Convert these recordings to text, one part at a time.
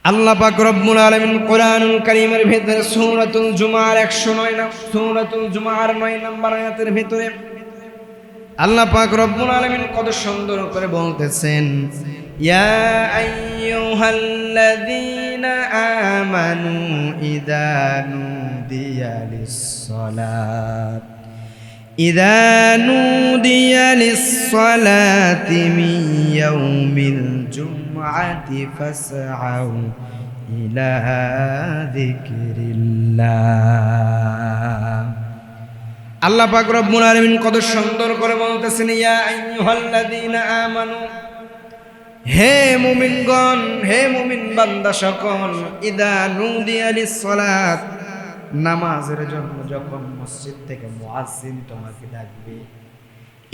আল্লাহ পাক রব্বুল আলামিন কোরআনুল কারীমের ভিতরে সূরাতুল জুমার 9 নম্বর আয়াতের ভিতরে আল্লাহ পাক রব্বুল আলামিন কত সুন্দর করে বলতেছেন, ইয়া আইয়ুহাল্লাযীনা আমানু ইযা নুদিয়া লিস-সালাত মিন ইয়াউমিল জুমআতি ফাসআউ ইলা যিকরিল্লাহ। আল্লাহ পাক রব্বুল আলামিন কত সুন্দর করে বলতেছেন, ইয়া আইয়ুহাল্লাযীনা আমানু, হে মুমিনগণ, হে মুমিন বান্দা সকল, ইযা নুদিয়া লিস-সালাত, নামাজের জন্য যখন মসজিদ থেকে মুয়াজ্জিন তোমাকে ডাকবে,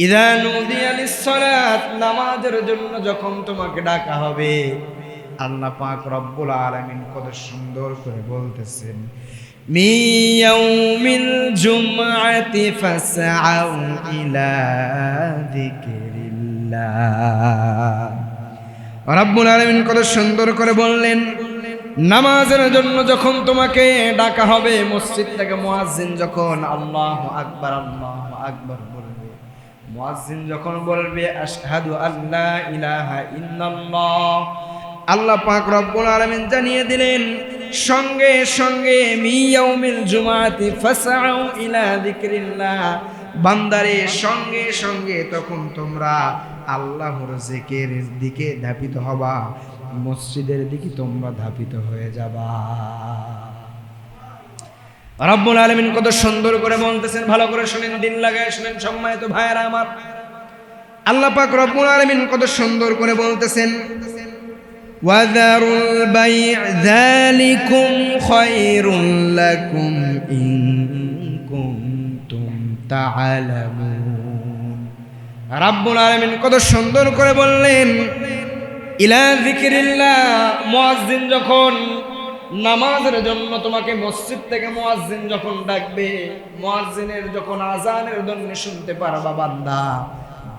ইযা নুদিয়া লিস-সালাত, নামাজের জন্য যখন তোমাকে ডাকা হবে, আল্লাহ পাক রব্বুল আলামিন কত সুন্দর করে বলতেছেন, মিন ইয়াউমিল জুমআতি ফাসআউ ইলা যিকরিল্লাহ। রব্বুল আলামিন কত সুন্দর করে বললেন, নামাজের জন্য যখন তোমাকে ডাকা হবে, মসজিদ থেকে মুয়াজ্জিন যখন আল্লাহু আকবার বলবে, মুয়াজ্জিন যখন বলবে আশহাদু আল্লা ইলাহা ইল্লাল্লাহ, আল্লাহ পাক রব্বুল আলামিন জানিয়ে দিলেন সঙ্গে সঙ্গে মিয়াউমিল জুমাতি ফাসআউ ইলা যিকরিল্লাহ, বান্দারে সঙ্গে সঙ্গে তখন তোমরা আল্লাহর জিকিরের দিকে ধাবিত হবা, মসজিদের দিকে তোমরা ধাবিত হয়ে যাবা। রব্বুল আলামিন কত সুন্দর করে বলতেছেন, ভালো করে শুনেন, দিন লাগায় শুনেন সম্মানিত ভাইয়েরা আমার। আল্লাহ পাক রব্বুল আলামিন কত সুন্দর করে বলতেছেন, ওয়াযারুল বাই'আ যালিকুম খায়রুল লাকুম ইন কুনতুম তা'লামুন। রব্বুল আলামিন কত সুন্দর করে বললেন, ইলা যিকরিল্লাহ, মুয়াজ্জিন যখন নামাজের জন্য তোমাকে মসজিদ থেকে মুয়াজ্জিন যখন ডাকবে, মুয়াজ্জিনের যখন আযানের ধ্বনি শুনতে পারবা বান্দা,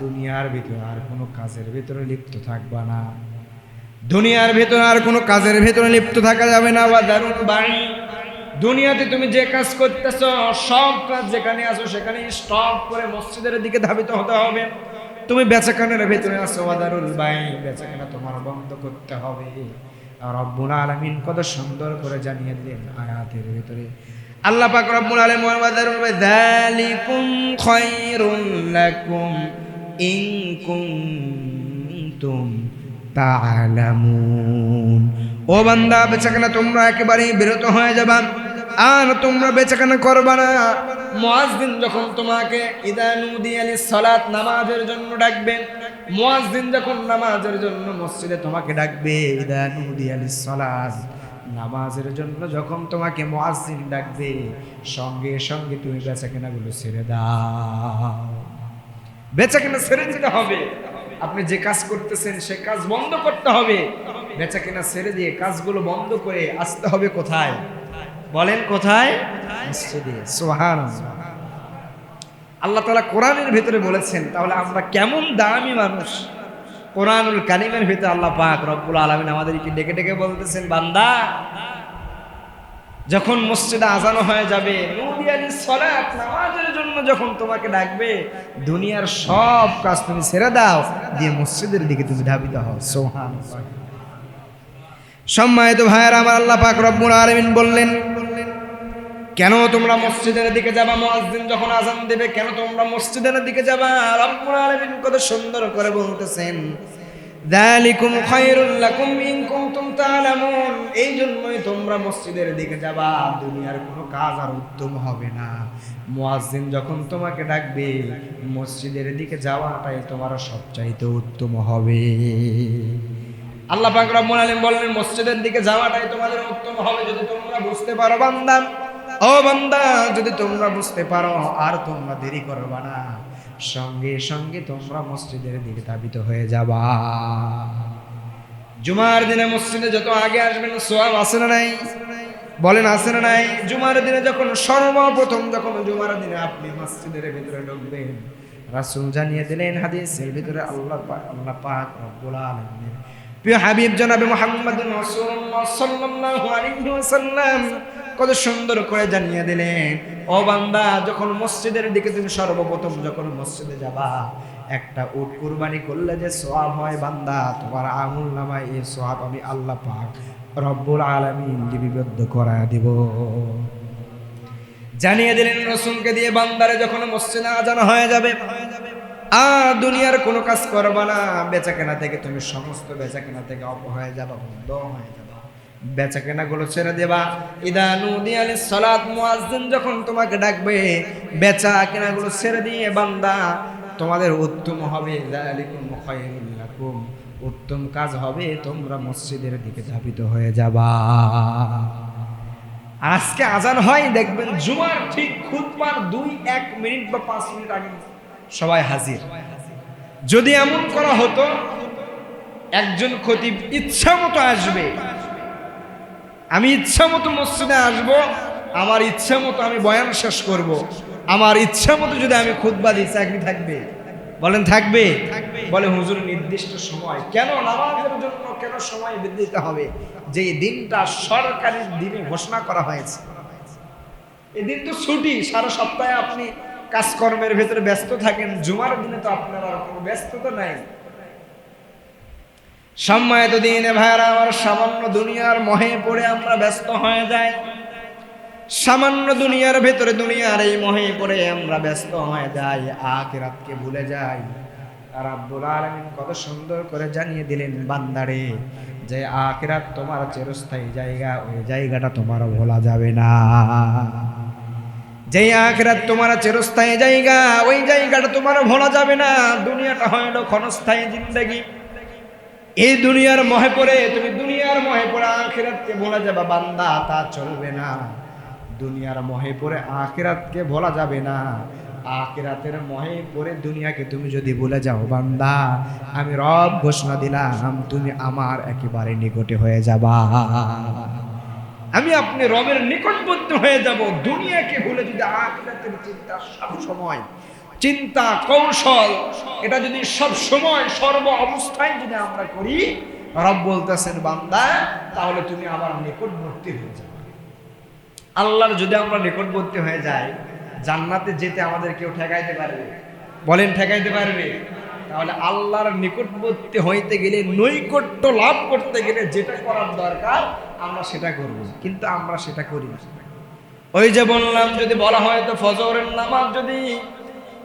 দুনিয়ার ভিতরে আর কোনো কাজের ভিতরে লিপ্ত থাকবা না, দুনিয়ার ভিতরে আর কোনো কাজের ভিতরে লিপ্ত থাকা যাবে না। ওয়াযারুল বাই', দুনিয়াতে তুমি যে কাজ করতেছ সব কাজ যেখানে আছো সেখানে স্টপ করে মসজিদের দিকে ধাবিত হতে হবে। তুমি বেচাকেনার ভিতরে আছো, ওয়াযারুল বাই', বেচাকেনা তোমার বন্ধ করতে হবে। আর রব্বুল আলামিন কত সুন্দর করে জানিয়ে দিলেন আয়াতের ভিতরে, আল্লাহ পাক রব্বুল আলামিন ওয়াযারুল বাই' যালিকুম খায়রুল লাকুম ইন কুনতুম তা'লামুন। ও বান্দা, বেচাকেনা তোমরা একেবারেই বিরত হয়ে যাবা, আর তোমরা বেচাকেনা করবা না। মুয়াজ্জিন যখন তোমাকে ইযা নুদিয়া লিস-সালাত, নামাজের জন্য ডাকবে, মুয়াজ্জিন যখন নামাজের জন্য মসজিদে তোমাকে ডাকবে, ইযা নুদিয়া লিস-সালাত, নামাজের জন্য যখন তোমাকে মুয়াজ্জিন ডাকবে, সঙ্গে সঙ্গে তুমি বেচাকেনাগুলো ছেড়ে দাও। বেচাকেনা ছেড়ে দিতে হবে। আপনি যে কাজ করতেছেন সে কাজ বন্ধ করতে হবে। বেচাকেনা ছেড়ে দিয়ে কাজগুলো বন্ধ করে আসতে হবে কোথায়? বলেন কোথায়? মসজিদে। সুবহানাল্লাহ। আল্লাহ তাআলা কোরআনের ভিতরে বলেছেন, তাহলে আমরা কেমন দামি মানুষ। কোরআনুল কারীমের ভিতরে আল্লাহ পাক রব্বুল আলামিন আমাদেরকে ডেকে ডেকে বলতেছেন, বান্দা, যখন মসজিদে আযান হয়ে যাবে, নুদিয়া লিস-সালাত, নামাজের জন্য যখন তোমাকে ডাকবে, দুনিয়ার সব কাজ তুমি ছেড়ে দাও, দিয়ে মসজিদের দিকে তুমি ধাবিত হও। সুবহানাল্লাহ। সম্মানিত ভাইয়েরা আমার, আল্লাহ পাক রব্বুল আলামিন বললেন, কেন তোমরা মসজিদের দিকে যাবা? মুয়াজ্জিন যখন আযান দেবে কেন তোমরা মসজিদের দিকে যাবা? রব্বুল আলামিন কত সুন্দর করে বলতেছেন, যালিকুম খায়রুল লাকুম ইন কুনতুম তা'লামুন, এই জন্যই তোমরা মসজিদের দিকে যাবা, দুনিয়ার কোনো কাজ আর উত্তম হবে না। মুয়াজ্জিন যখন তোমাকে ডাকবে, মসজিদের দিকে যাওয়াটাই তোমার সবচাইতে উত্তম হবে। আল্লাহ পাক রব্বুল আলামিন বললেন, মসজিদের দিকে যাওয়াটাই তোমাদের উত্তম হবে যদি তোমরা বুঝতে পারো। বান্দা, ও বান্দা, যদি তোমরা বুঝতে পারো আর তোমরা দেরি করবা না, সঙ্গে সঙ্গে তোমরা মসজিদের দিকে ধাবিত হয়ে যাবা। জুমার দিনে মসজিদে যত আগে আসবেন সওয়াব আছে না নাই? বলেন আছে না নাই? জুমার দিনে যখন সর্বপ্রথম যখন জুমার দিনে আপনি মসজিদের ভিতরে ঢুকবেন, রাসূল জানিয়ে দিলেন হাদিসের ভিতরে, আল্লাহ পাক রব্বুল আলামিনের প্রিয় হাবিব জনাবে মুহাম্মদুর রাসূলুল্লাহ সাল্লাল্লাহু আলাইহি ওয়াসাল্লাম কত সুন্দর করে জানিয়ে দিলেন, ও বান্দা, যখন মসজিদের দিকে তুমি সর্বপ্রথম যখন মসজিদে যাবা, একটা উট কুরবানি করলে যে সওয়াব হয় বান্দা, তোমার আমলনামায় এই সওয়াব আমি আল্লাহ পাক রব্বুল আলামিন লিপিবদ্ধ করায় দিব। জানিয়ে দিলেন রাসূলকে দিয়ে, বান্দারে যখন মসজিদে আজান হয়ে যাবে, আর দুনিয়ার কোনো কাজ করবা না, বেচাকেনা থেকে তুমি সমস্ত বেচাকেনা থেকে অফ হয়ে যাবা, বন্ধ হয়ে যাবা, বেচাকেনা গুলো ছেড়ে দেবা। ইদা নুদিয়া লিস সালাত, মুয়াজ্জিন যখন তোমাকে ডাকবে, বেচাকেনা গুলো ছেড়ে দিয়ে বান্দা তোমাদের উত্তম হবে, যালিকুম খায়রুল লাকুম, উত্তম কাজ হবে, তোমরা মসজিদের দিকে ধাবিত হয়ে যাবা। আজকে আজান হয়, দেখবেন জুমার ঠিক খুতবার 2-1 মিনিট বা 5 মিনিট আগে সবাই হাজির। যদি এমন করা হতো, একজন খতিব ইচ্ছা মতো আসবে, আমি ইচ্ছা মতো মসজিদে আসবো, আমার ইচ্ছা মতো আমি বয়ান শেষ করব, আমার ইচ্ছা মতো যদি আমি খুতবা দিই, চাকরি থাকবে? বলেন থাকবে? বলে হুজুর নির্দিষ্ট সময় কেন? নামাজের জন্য কেন সময় দিতে হবে? যে দিনটা সরকারি দিনে ঘোষণা করা হয়েছে, এই দিন তো ছুটি, সারা সপ্তাহে আপনি কাজকর্মের ভেতরে ব্যস্ত থাকেন, জুমার দিনে তো আপনার আর কোনো ব্যস্ততা নাই। সম্মানিত দিনে ভাইরা আমার, সামান্য দুনিয়ার মোহে পড়ে আমরা ব্যস্ত হয়ে যাই, সামান্য দুনিয়ার ভেতরে দুনিয়ার এই মোহে পড়ে আমরা ব্যস্ত হয়ে যাই, আখিরাতকে ভুলে যাই। রাব্বুল আলামিন কত সুন্দর করে জানিয়ে দিলেন, বান্দারে, যে আখিরাত তোমার চিরস্থায়ী জায়গা, ওই জায়গাটা তোমার ভোলা যাবে না। যে আখিরাত তোমার চিরস্থায়ী জায়গা, ওই জায়গাটা তোমার ভোলা যাবে না। দুনিয়াটা হইল ক্ষণস্থায়ী জিন্দেগি। এই দুনিয়ার মোহে পড়ে তুমি দুনিয়ার মোহে পড়ে আখিরাতকে ভোলা যাবে বান্দা, তা চলবে না। দুনিয়ার মোহে পড়ে আখিরাতকে ভোলা যাবে না। আখিরাতের মোহে পড়ে দুনিয়াকে তুমি যদি ভুলে যাও বান্দা, আমি রব ঘোষণা দিলাম, তুমি আমার একেবারে নিকটে হয়ে যাবা। আমি আপনি রবের নিকটবর্তী হয়ে যাব। দুনিয়াকে ভুলে যদি আখিরাতের চিন্তা সব সময়, চিন্তা কৌশল, এটা যদি সব সময় সর্ব অবস্থায় যদি আমরা করি, রব বলতেছেন বান্দা, তাহলে তুমি আমার নিকটবর্তী হয়ে যাবে। আল্লাহর যদি আমরা নিকটবর্তী হয়ে যাই, জান্নাতে যেতে আমাদের কেউ ঠেকাইতে পারবে? বলেন ঠেকাইতে পারবে? তাহলে আল্লাহর নিকটবর্তী হইতে গেলে, নৈকট্য লাভ করতে গেলে যেটা করার দরকার আমরা সেটা করব, কিন্তু আমরা সেটা করি না। ওই যে বললাম, যদি বলা হয় তো ফজরের নামাজ, যদি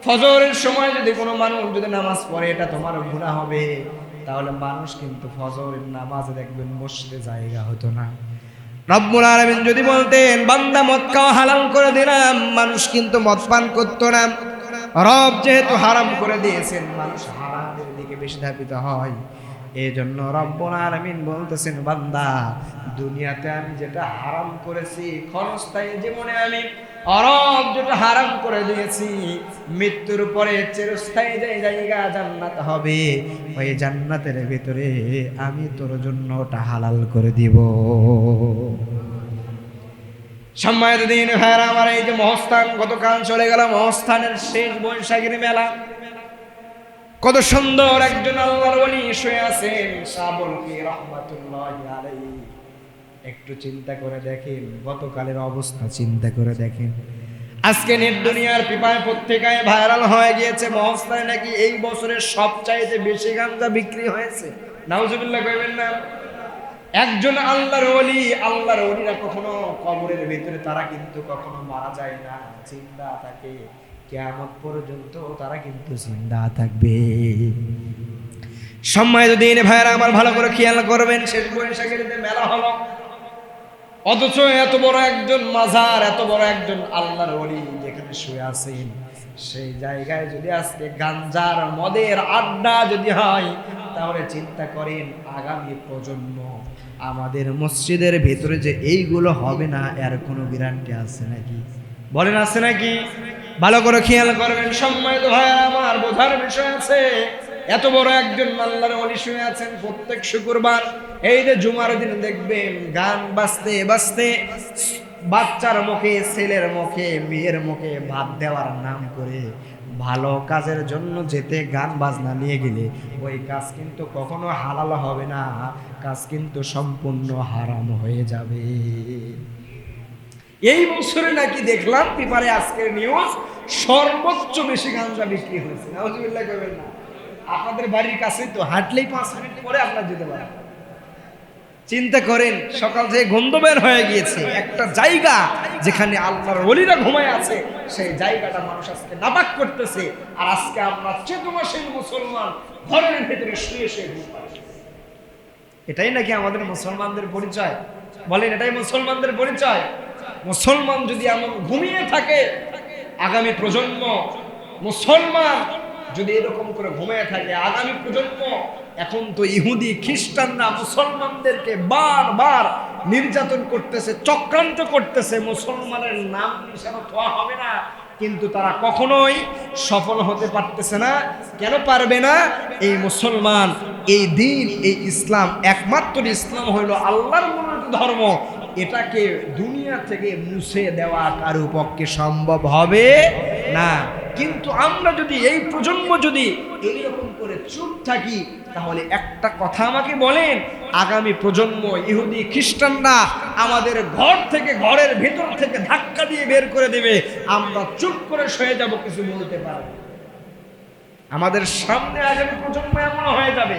ফজরের সময় যদি কোনো মানুষ যদি নামাজ পড়ে, এটা তোমার গুনাহ হবে, তাহলে মানুষ কিন্তু ফজরের নামাজে দেখবেন মসজিদে জায়গা হতো না। রব্বুল আলামিন যদি বলতেন বান্দা মদ খাওয়া হালাল করে দিলাম, মানুষ কিন্তু মদ পান করতো না। রব যেহেতু হারাম করে দিয়েছেন, মানুষ হারামের দিকে বেশি ধাবিত হয়। এই জন্য রব্বুল আলামিন বলতেছেন, বান্দা, দুনিয়াতে আমি যেটা হারাম করেছি, ক্ষণস্থায়ী জীবনে আমি রব যেটা হারাম করে দিয়েছি, মৃত্যুর পরে চিরস্থায়ী জায়গা জান্নাত হবে, ওই জান্নাতের ভিতরে আমি তোর জন্য ওটা হালাল করে দিব। সম্মানিত দিন ভাইরা আমার, এই যে মহস্থান গতকাল চলে গেল, মহস্থানের শেষ বৈশাখীর মেলা, কত সুন্দর একজন আল্লাহর ওলি শুয়ে আছেন, শাবলকি রাহমাতুল্লাহি আলাইহি। একটু চিন্তা করে দেখেন, গতকালের অবস্থা চিন্তা করে দেখেন। আজকে নেট দুনিয়ার পিপায় পত্রিকায় ভাইরাল হয়ে গিয়েছে, মহস্থানে নাকি এই বছরের সবচাইতে বেশি গাঁজা বিক্রি হয়েছে। নাউজুবিল্লাহ কইবেন না? একজন আল্লাহর ওলি, আল্লাহর ওলিরা কখনো কবরের ভিতরে তারা কিন্তু কখনো মারা যায় না, জিন্দা থাকে, কিয়ামত পর্যন্ত তারা কিন্তু জিন্দা থাকবে। সম্মানিত দিন ভাইরা আমার, ভালো করে খেয়াল করবেন, শেষ বৈশাখের যে মেলা হলো, অথচ এত বড় একজন মাজার, এত বড় একজন আল্লাহর ওলি যেখানে শুয়ে আছেন, সেই জায়গায় যদি আজকে গাঞ্জার মদের আড্ডা যদি হয়, তাহলে চিন্তা করেন আগামী প্রজন্ম আমাদের মসজিদের ভেতরে যে এইগুলো হবে না, এর কোনো গ্যারান্টি আছে নাকি? বলেন আছে নাকি? ভালো করে খেয়াল করবেন সম্মানিত ভাইরা আমার, বোঝার বিষয় আছে। এত বড় একজন আল্লাহর ওলি শুয়ে আছেন, প্রত্যেক শুক্রবার এই যে জুমার দিন দেখবেন গান বাজতে বাজতে বাচ্চার মুখে, ছেলের মুখে, মেয়ের মুখে ভাত দেওয়ার নাম করে ভালো কাজের জন্য যেতে গান বাজনা নিয়ে গেলে ওই কাজ কিন্তু কখনো হালাল হবে না, কাজ কিন্তু সম্পূর্ণ হারাম হয়ে যাবে। এই বছরে নাকি দেখলাম পেপারে আজকের নিউজ, সর্বোচ্চ বেশি গাঁজা বিক্রি হয়েছে। নাউজুবিল্লাহ কইবেন না। আপনাদের বাড়ির কাছে তো হাঁটলেই 5 মিনিট পরে আপনার যেতে পারেন। চিন্তা করেন, সকাল থেকে গন্ধ বের হয়ে গিয়েছে, একটা জায়গা যেখানে আল্লাহর ওলিরা ঘুমায় আছে, সেই জায়গাটা মানুষ আজকে নাপাক করতেছে। আর আজকে আমরা চেতনাশীল মুসলমান ঘরের ভেতরে শুয়ে শুয়ে ঘুমাই। এটাই নাকি আমাদের মুসলমানদের পরিচয়? বলেন, এটাই মুসলমানদের পরিচয়? মুসলমান যদি এমন ঘুমিয়ে থাকে, আগামী প্রজন্ম মুসলমান যদি এরকম করে ঘুমিয়ে থাকে, আগামী প্রজন্ম, এখন তো ইহুদি খ্রিস্টানরা মুসলমানদেরকে বারবার নির্যাতন করতেছে, চক্রান্ত করতেছে, মুসলমানের নাম নিশানা ধোয়া হবে না, কিন্তু তারা কখনোই সফল হতে পারতেছে না। কেন পারবে না? এই মুসলমান, এই দিন, এই ইসলাম, একমাত্র ইসলাম হইল আল্লাহর মনোনীত ধর্ম। এটাকে দুনিয়া থেকে মুছে দেওয়া কারো পক্ষে সম্ভব হবে না। কিন্তু আমরা যদি, এই প্রজন্ম যদি এইরকম করে চুপ থাকি, তাহলে একটা কথা আমাকে বলেন, আগামী প্রজন্ম ইহুদি খ্রিস্টানরা আমাদের ঘর থেকে, ঘরের ভেতর থেকে ধাক্কা দিয়ে বের করে দেবে, আমরা চুপ করে সয়ে যাব, কিছু বলতে পারবো। আমাদের সামনে আগামী প্রজন্ম এমন হয়ে যাবে।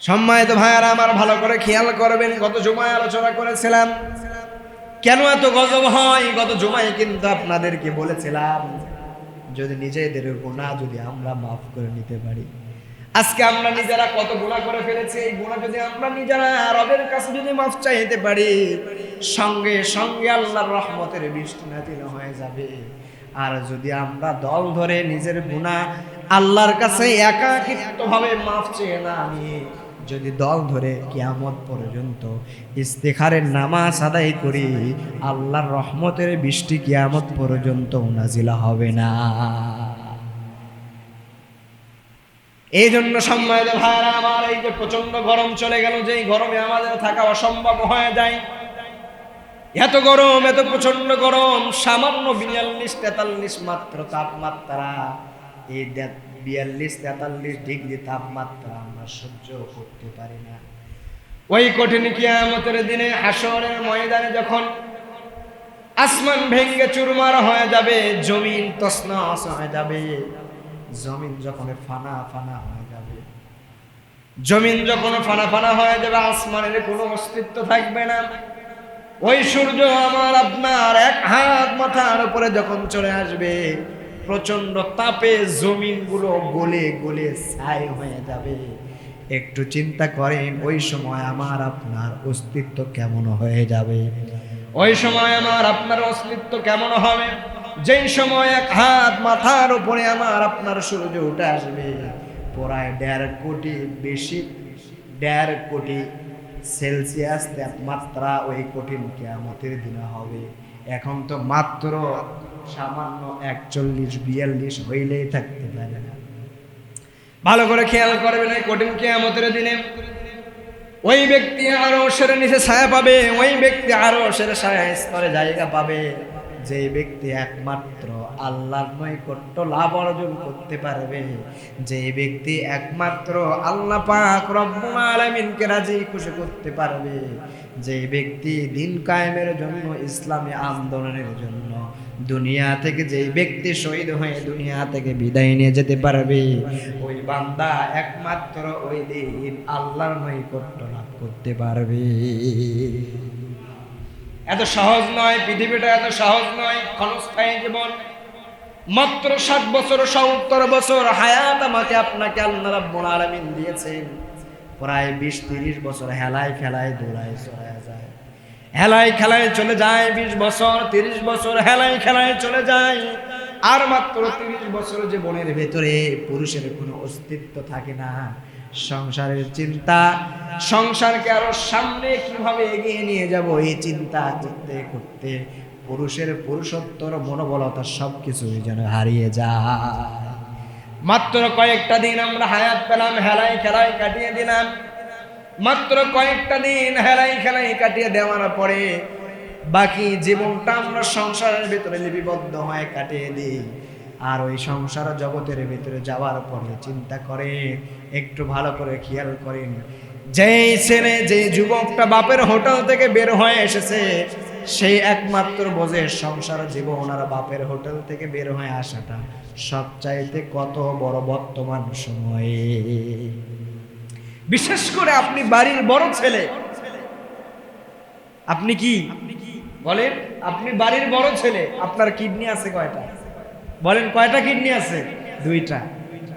সম্মানিত ভাইয়ারা আমার, ভালো করে খেয়াল করবেন, গত জুমায় আলোচনা করেছিলাম কেন এত গজব হয়। গত জুমায় কিন্তু আপনাদেরকে বলেছিলাম, যদি নিজেদের গুনাহ যদি আমরা মাফ করে নিতে পারি। আজকে আমরা নিজেরা কত গুনাহ করে ফেলেছি, এই গুনাহ যদি আমরা নিজেরা রবের কাছে যদি মাফ চাইতে পারি, সঙ্গে সঙ্গে আল্লাহর রহমতের বৃষ্টি নাজিল হয়ে যাবে। আর যদি আমরা দল ধরে নিজের গুনাহ আল্লাহর কাছে একাকিত্বভাবে মাফ চেয়ে না নিয়ে যদি দল ধরে কিয়ামত পর্যন্ত ইস্তেখারের নামাজ আদায় করি, আল্লাহর রহমতের বৃষ্টি কিয়ামত পর্যন্ত নাজিল হবে না। এই জন্য সম্মানিত ভাইরা আমার, এই যে প্রচন্ড গরম চলে গেল, যে গরমে আমাদের থাকা অসম্ভব হয়ে যায়, এত গরম, এত প্রচন্ড গরম, সামান্য 42-43 মাত্র তাপমাত্রা, এই 42-43 ডিগ্রি তাপমাত্রা আমরা সহ্য করতে পারি না। ওই কঠিন কিয়ামতের দিনে, হাসরের ময়দানে যখন আসমান ভেঙে চুরমার হয়ে যাবে, জমিন তছনছ হয়ে যাবে, জমিন যখন ফানা ফানা হয়ে যাবে, জমিন যখন ফানা ফানা হয়ে যাবে, আসমানের কোনো অস্তিত্ব থাকবে না। ওই সূর্য আমার আপনার 1 হাত মাথার উপরে যখন চলে আসবে, প্রচন্ড তাপে জমিনগুলো গলে গলে ছাই হয়ে যাবে। একটু চিন্তা করেন, ওই সময় আমার আপনার অস্তিত্ব কেমন হয়ে যাবে? ওই সময় আমার আপনার অস্তিত্ব কেমন হবে? যেই সময় 1 হাত মাথার উপরে আমার আপনার সূর্য উঠে আসবে, প্রায় 1.5 কোটি বেশি, 1.5 কোটি সেলসিয়াস তাপমাত্রা ওই কঠিন কিয়ামতের দিনে হবে। এখন তো মাত্র সামান্য 41-42 হইলেই থাকতে পারে না। ভালো করে খেয়াল করবেন, এই কঠিন কিয়ামতের দিনে ওই ব্যক্তি আরশের নিচে ছায়া পাবে, ওই ব্যক্তি আরশের ছায়া স্তরে জায়গা পাবে, যে ব্যক্তি একমাত্র আল্লাহর নৈকট্য লাভ অর্জন করতে পারবে, যে ব্যক্তি একমাত্র আল্লাহ পাক রব্বুল আলামিনকে রাজি খুশি করতে পারবে, যে ব্যক্তি দিন কায়েমের জন্য, ইসলামী আন্দোলনের জন্য দুনিয়া থেকে যে ব্যক্তি শহীদ হয়ে দুনিয়া থেকে বিদায় নিয়ে যেতে পারবে, ওই বান্দা একমাত্র ওই দিন আল্লাহর নৈকট্য লাভ করতে পারবে। এত সহজ নয়, পৃথিবীটা এত সহজ নয়। ক্ষণস্থায়ী জীবন, মাত্র 60 বছর 70 বছর হায়াত আমাকে আপনাকে আল্লাহ রাব্বুল আলামিন দিয়েছেন। প্রায় 20-30 বছর হেলায় খেলায় দৌড়ায় চলে যায়, হেলায় খেলায় চলে যায়। 20 বছর 30 বছর হেলায় খেলায় চলে যায়। আর মাত্র 30 বছর জীবনের ভেতরে পুরুষের কোনো অস্তিত্ব থাকে না। সংসারের চিন্তা, সংসারকে আরো সামনে কিভাবে এগিয়ে নিয়ে যাব, এই চিন্তা করতে করতে পুরুষের পুরুষত্বর মনোবলতা সবকিছুই যেন হারিয়ে যায়। মাত্র কয়েকটা দিন আমরা হায়াত পেলাম, হেলাই খেলায় কাটিয়ে দিলাম। মাত্র কয়েকটা দিন হেলাই খেলায় কাটিয়ে দেওয়ার পরে বাকি জীবনটা আমরা সংসারের ভিতরে লিপিবদ্ধ হয়ে কাটিয়ে দিই। আর ওই সংসার জগতের ভিতরে যাওয়ার পরে চিন্তা করে, একটু ভালো করে খেয়াল করেন, যেই ছেলে যে যুবকটা বাপের হোটেল থেকে বের হয়ে এসেছে, সেই একমাত্র বোঝে সংসার জীবন আর বাপের হোটেল থেকে বের হয়ে আসাটা সবচাইতে কত বড় বর্তমান সময়ে। বিশেষ করে আপনি বাড়ির বড় ছেলে, আপনি কি বলেন, আপনি বাড়ির বড় ছেলে, আপনার কিডনি আছে কয়টা? বলেন কয়টা কিডনি আছে? 2টা।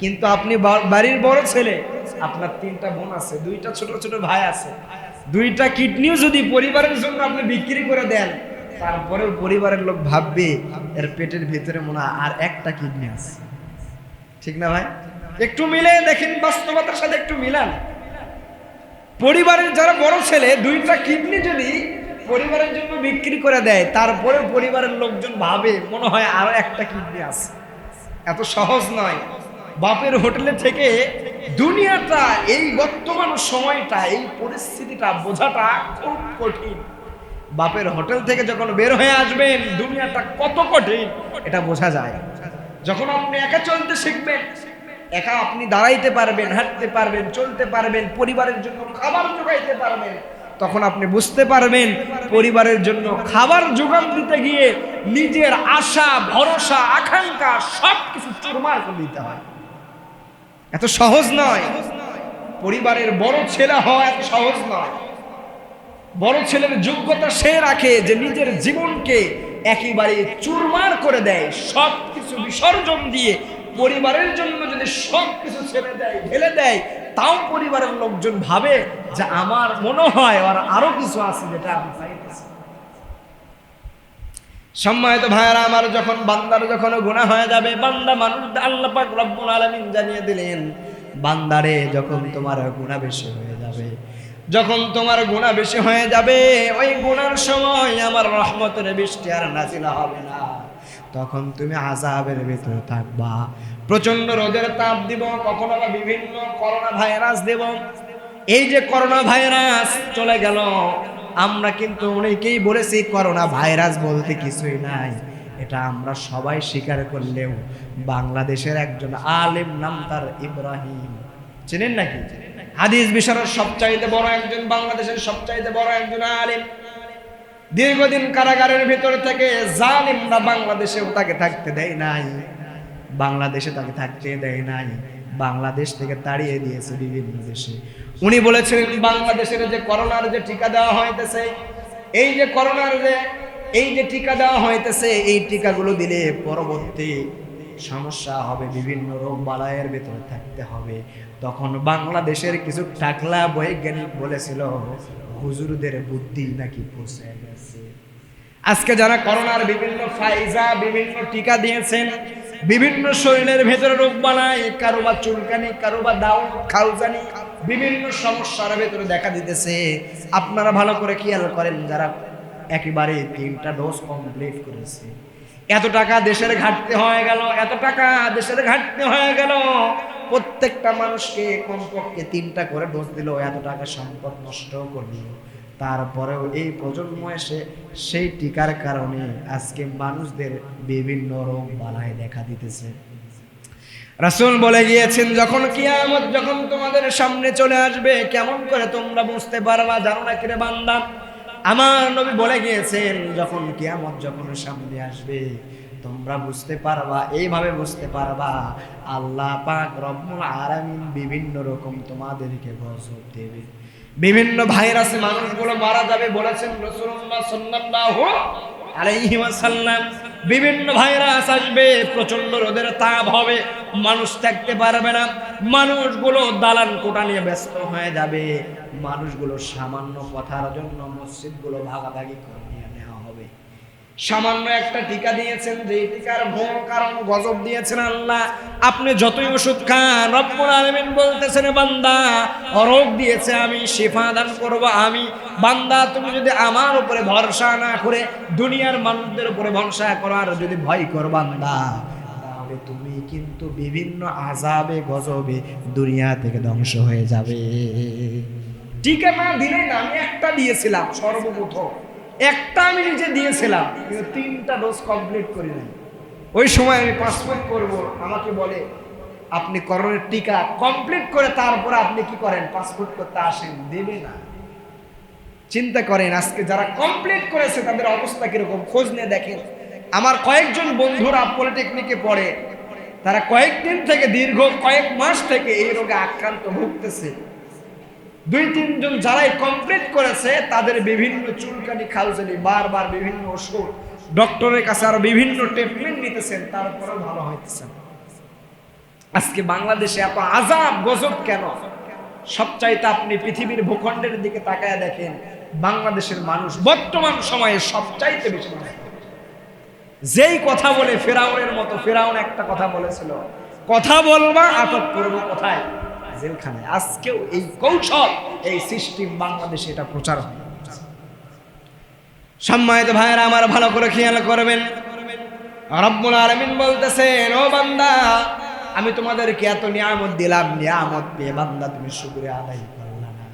কিন্তু আপনি বাড়ির বড় ছেলে, আপনার 3টা বোন আছে, 2টা ছোট ছোট ভাই আছে। 2টা কিডনিও যদি পরিবারের জন্য আপনি বিক্রি করে দেন, তারপরেও পরিবারের লোক ভাববে এর পেটের ভিতরে মনে হয় আর একটা কিডনি আছে। ঠিক না ভাই? একটু মিলে দেখেন, বাস্তবতার সাথে একটু মিলান। পরিবারের যারা বড় ছেলে 2টা কিডনি যদি পরিবারের জন্য বিক্রি করে দেয়, তারপরে পরিবারের লোকজন ভাবে মনে হয় আরো একটা কিডনি আছে। এত সহজ নয়। বাপের হোটেলে থেকে দুনিয়াটা, এই বর্তমান সময়টা, এই পরিস্থিতিটা বোঝাটা খুব কঠিন। বাপের হোটেল থেকে যখন বের হয়ে আসবেন, দুনিয়াটা কত কঠিন এটা বোঝা যায়। যখন আপনি একা চলতে শিখবেন, একা আপনি দাঁড়াইতে পারবেন, হাঁটতে পারবেন, চলতে পারবেন, পরিবারের জন্য খাবার জোগাইতে পারবেন, তখন আপনি বুঝতে পারবেন পরিবারের জন্য খাবার জোগান দিতে গিয়ে নিজের আশা, ভরসা, আকাঙ্ক্ষা সবকিছু চুরমার করে দিতে হয়। এত সহজ নয়। পরিবারের বড় ছেলে হওয়া এত সহজ নয়। বড় ছেলের যোগ্যতা সে রাখে যে নিজের জীবনকে একেবারে চুরমার করে দেয়, সবকিছু বিসর্জন দিয়ে পরিবারের জন্য যদি সবকিছু ছেড়ে দেয়, ঢেলে দেয়, তাও পরিবারের লোকজন ভাবে যে আমার মনে হয় আর আরো কিছু আছে যেটা আমি চাইতেছি। সম্মানিত ভাইরা আমার, যখন বান্দার যখন গুনাহ হয়ে যাবে, বান্দা মানুষ, আল্লাহ পাক রব্বুল আলামিন জানিয়ে দিলেন, বান্দারে যখন তোমার গুনাহ বেশি হয়ে যাবে, যখন তোমার গুনাহ বেশি হয়ে যাবে, ওই গুনার সময় আমার রহমতের বৃষ্টি আর নাজিল হবে না। তখন তুমি আযাবের ভিতরে থাকবা। প্রচন্ড রোদের তাপ দিব, কখনো বা বিভিন্ন করোনা ভাইরাস দেব। এই যে করোনা ভাইরাস চলে গেল, আমরা কিন্তু অনেকেই বলেছি করোনা ভাইরাস বলতে কিছুই নাই, এটা আমরা সবাই স্বীকার করলেও বাংলাদেশের একজন আলেম, নাম তার ইব্রাহিম, চেনেন নাকি? হাদিস বিশারদ সবচাইতে বড় একজন, বাংলাদেশের সবচাইতে বড় একজন আলেম, দীর্ঘদিন কারাগারের ভিতর থেকে জালিমরা বাংলাদেশেও তাকে থাকতে দেয় নাই, বাংলাদেশে তাকে থাকতে দেয় নাই, বাংলাদেশ থেকে তাড়িয়ে দিয়েছে বিভিন্ন দেশে। উনি বলেছিলেন বাংলাদেশের যে করোনার যে টিকা দেওয়া হইতেছে, এই যে করোনার এই যে টিকা দেওয়া হইতেছে, এই টিকাগুলো দিলে পরবর্তী সমস্যা হবে, বিভিন্ন রোগ বালায়ের ভেতরে থাকতে হবে। তখন বাংলাদেশের কিছু টাকলা বৈজ্ঞানিক বলেছিল হুজুরদের বুদ্ধি নাকি পৌঁছে গেছে। আজকে যারা করোনার বিভিন্ন ফাইজা, বিভিন্ন টিকা দিয়েছেন, বিভিন্ন শরীরের ভেতরে রোগ বানায়, কারোবা চুলকানি, কারোবা দাও খাউজানি, বিভিন্ন সমস্যার ভেতরে দেখা দিতেছে। আপনারা ভালো করে খেয়াল করেন, যারা একেবারে 3টা ডোজ কমপ্লিট করেছে, এত টাকা দেশের ঘাটতি হয়ে গেল, এত টাকা দেশের ঘাটতি হয়ে গেল, প্রত্যেকটা মানুষকে কমপক্ষে 3টা করে ডোজ দিল, এত টাকা সম্পদ নষ্ট করল, তারপরেও এই প্রজন্ম এসে সেই টিকার কারণে আজকে মানুষদের বিভিন্ন রোগ বালাই দেখা দিতেছে। রাসূল বলে গিয়েছেন, যখন কিয়ামত যখন তোমাদের সামনে চলে আসবে, কেমন করে তোমরা বুঝতে পারবা জানো না কিরে বান্দা? আমার নবী বলে গিয়েছেন, যখন কিয়ামত যখন সামনে আসবে, তোমরা বুঝতে পারবা, এইভাবে বুঝতে পারবা আল্লাহ পাক রব্বুল আলামিন বিভিন্ন রকম তোমাদেরকে গজব দেবে, বিভিন্ন ভাইরাসে মানুষগুলো মারা যাবে। বলেছেন রাসূলুল্লাহ সাল্লাল্লাহু আলাইহি ওয়াসাল্লাম, বিভিন্ন ভাইরাস আসবে, প্রচন্ড রোদের তাপ হবে, মানুষ থাকতে পারবে না, মানুষগুলো দালান কোঠা নিয়ে ব্যস্ত হয়ে যাবে, মানুষগুলো সামান্য কথার জন্য মসজিদগুলো ভাগাভাগি করে নিয়ে নেওয়া হবে। সামান্য একটা টিকা দিয়েছেন, যে টিকার ভয় কারণ গজব দিয়েছেন আল্লাহ। আপনি যতই ওষুধ খান, রব্বুল আলামিন বলতেছেন বান্দা রোগ দিয়েছে আমি, শিফা দান করব আমি, বান্দা তুমি যদি আমার উপরে ভরসা না করে দুনিয়ার মানুষদের উপরে ভরসা করো আর যদি ভয় করো বান্দা, তাহলে তুমি কিন্তু বিভিন্ন আযাবে গজবে দুনিয়া থেকে ধ্বংস হয়ে যাবে। টিকা না দিলে না, আমি একটা দিয়েছিলাম সর্বপ্রথম, একটা আমি নিজে দিয়েছিলাম, কিন্তু 3টা ডোজ কমপ্লিট করি নাই। ওই সময় আমি পাসপোর্ট করব, আমাকে বলে আপনি করোনার টিকা কমপ্লিট করে তারপরে আপনি কি করেন, পাসপোর্ট করতে আসেন, দেবে না। চিন্তা করেন আজকে যারা কমপ্লিট করেছে তাদের অবস্থা কিরকম, খোঁজ নিয়ে দেখেন। আমার কয়েকজন বন্ধুরা পলিটেকনিকে পড়ে, তারা কয়েকদিন থেকে, দীর্ঘ কয়েক মাস থেকে এই রোগে আক্রান্ত ভুগতেছে। 2-3 জন যারাই কমপ্লিট করেছে তাদের বিভিন্ন চুলকানি, খালজানি, বারবার বিভিন্ন ওষুধ, ডক্টরের কাছে আরো বিভিন্ন ট্রিটমেন্ট নিতেছেন, তারপরেও ভালো হইতেছেন। আজকে বাংলাদেশে এত আযাব গজব কেন? সবচাইতে আপনি পৃথিবীর ভূখণ্ডের দিকে তাকায় দেখেন, বাংলাদেশের মানুষ বর্তমান সময়ে সবচাইতে বেশি যেই কথা বলে ফেরাউনের মতো। ফেরাউন একটা কথা বলেছিল, কথা বলবা আটক করবো কোথায়, জেলখানায়। আজকেও এই কৌশল, এই সিস্টেম বাংলাদেশে এটা প্রচার হয়। সম্মানিত ভাইরা আমার, ভালো করে খেয়াল করবেন, রব্বুল আলামিন বলতেছেন, ও বান্দা আমি তোমাদেরকে এত নিয়ামত দিলাম, নিয়ামত পেয়ে বান্দা তুমি শুকরিয়া আদায় করলে না।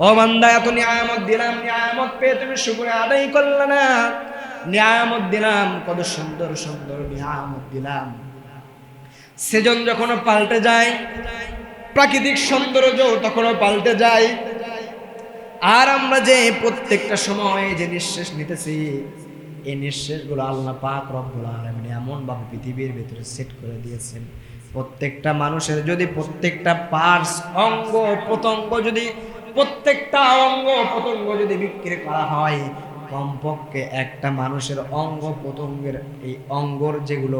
ও বান্দা এত নিয়ামত দিলাম, নিয়ামত পেয়ে তুমি শুকরিয়া আদায় করলে না। নিয়ামত দিলাম, কত সুন্দর সুন্দর নিয়ামত দিলাম, সেজন যখন পাল্টে যায়, প্রাকৃতিক সৌন্দর্য তখনও পাল্টে যায়। আর আমরা যে প্রত্যেকটা সময় যে নিঃশ্বাস নিতেছি, এই নিঃশ্বাসগুলো আল্লাহ পাক রব্বুল আলামিন এমন ভাবে পৃথিবীর ভিতরে সেট করে দিয়েছেন, প্রত্যেকটা মানুষের যদি প্রত্যেকটা পার্টস, অঙ্গ প্রত্যঙ্গ যদি, প্রত্যেকটা অঙ্গ প্রত্যঙ্গ যদি বিক্রি করা হয়, কমপক্ষে একটা মানুষের অঙ্গ প্রত্যঙ্গের, এই অঙ্গর যেগুলো